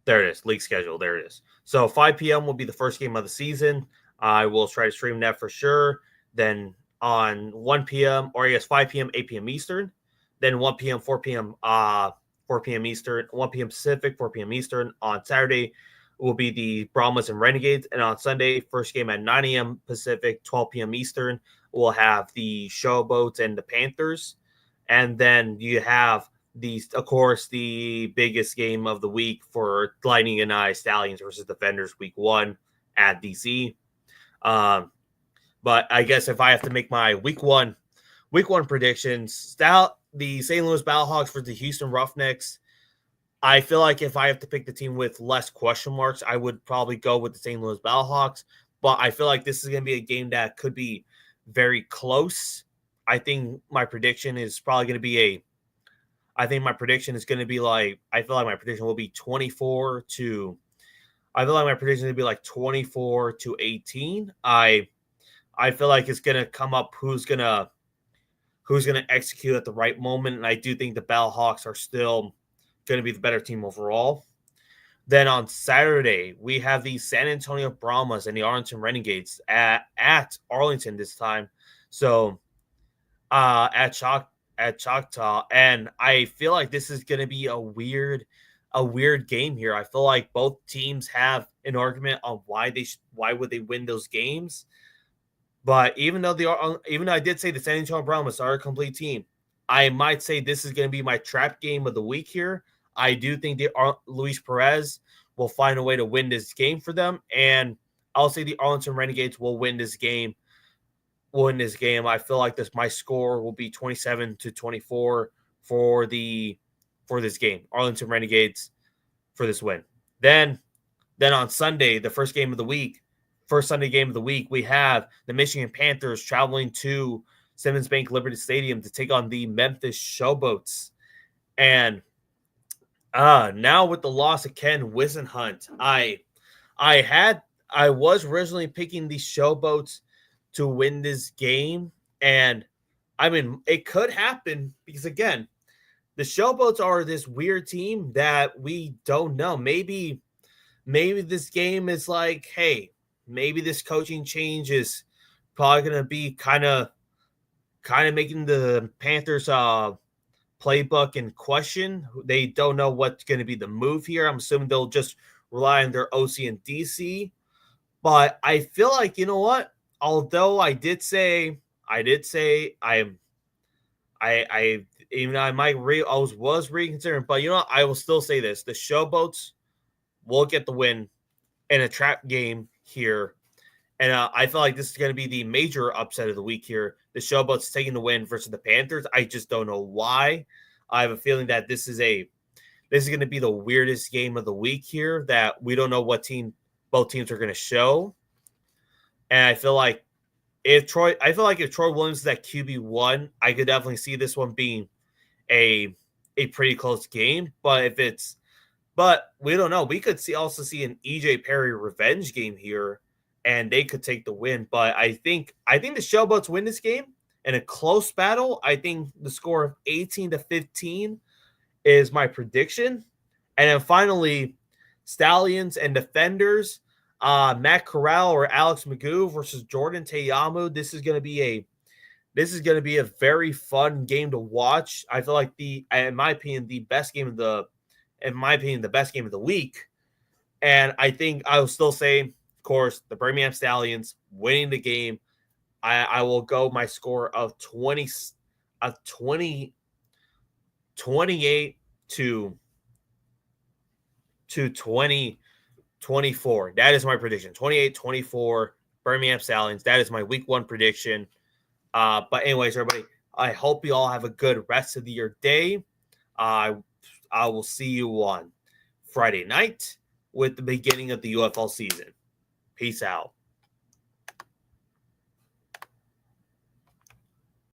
There it is. League schedule. There it is. So 5 p.m. will be the first game of the season. I will try to stream that for sure. Then on 1 p.m. or I guess 5 p.m., 8 p.m. Eastern. Then 1 p.m., 4 p.m. 4 p.m. Eastern, 1 p.m. Pacific, 4 p.m. Eastern. On Saturday will be the Brahmas and Renegades. And on Sunday, first game at 9 a.m. Pacific, 12 p.m. Eastern, we'll have the Showboats and the Panthers. And then you have of course, the biggest game of the week for Lightning and Stallions versus Defenders week 1 at DC. But I guess if I have to make my week one predictions, the St. Louis Battlehawks for the Houston Roughnecks. I feel like if I have to pick the team with less question marks, I would probably go with the St. Louis Battlehawks. But I feel like this is going to be a game that could be very close. I think my prediction is probably going to be I feel like my prediction will be 24 to. I feel like my prediction is going to be like 24 to 18. I feel like it's going to come up who's going to execute at the right moment, and I do think the Battlehawks are still going to be the better team overall. Then on Saturday, we have the San Antonio Brahmas and the Arlington Renegades at Arlington this time. So at Choctaw, and I feel like this is going to be a weird game here. I feel like both teams have an argument on why would they win those games. But even though I did say the San Antonio Brahmas are a complete team, I might say this is going to be my trap game of the week here. I do think Luis Perez will find a way to win this game for them, and I'll say the Arlington Renegades will win this game. I feel like my score will be 27-24 for this game. Arlington Renegades for this win. Then on Sunday, the first Sunday game of the week, we have the Michigan Panthers traveling to Simmons Bank Liberty Stadium to take on the Memphis Showboats. And now with the loss of Ken Whisenhunt, I was originally picking the Showboats to win this game, and I mean it could happen because again, the Showboats are this weird team that we don't know. Maybe this game is like, hey, maybe this coaching change is probably going to be kind of making the Panthers playbook in question. They don't know what's going to be the move here. I'm assuming they'll just rely on their OC and DC. But I feel like, you know what? Although I was reconsidering, but you know what? I will still say this: the Showboats will get the win in a trap game here. And I feel like this is going to be the major upset of the week here. The Showboats taking the win versus the Panthers. I just don't know why. I have a feeling that this is going to be the weirdest game of the week here, that we don't know what both teams are going to show. And I feel like if Troy Williams is at QB1, I could definitely see this one being a pretty close game. But we don't know. We could also see an EJ Perry revenge game here, and they could take the win. But I think the Showboats win this game in a close battle. I think the score of 18-15 is my prediction. And then finally, Stallions and Defenders, Matt Corral or Alex Magoo versus Jordan Teyamu. This is going to be a very fun game to watch. I feel like in my opinion, the best game of the week. And I think I will still say, of course, the Birmingham Stallions winning the game. I will go my score of 28 to 24. That is my prediction. 28-24 Birmingham Stallions. That is my week 1 prediction. But anyways, everybody, I hope you all have a good rest of your day. I will see you on Friday night with the beginning of the UFL season. Peace out.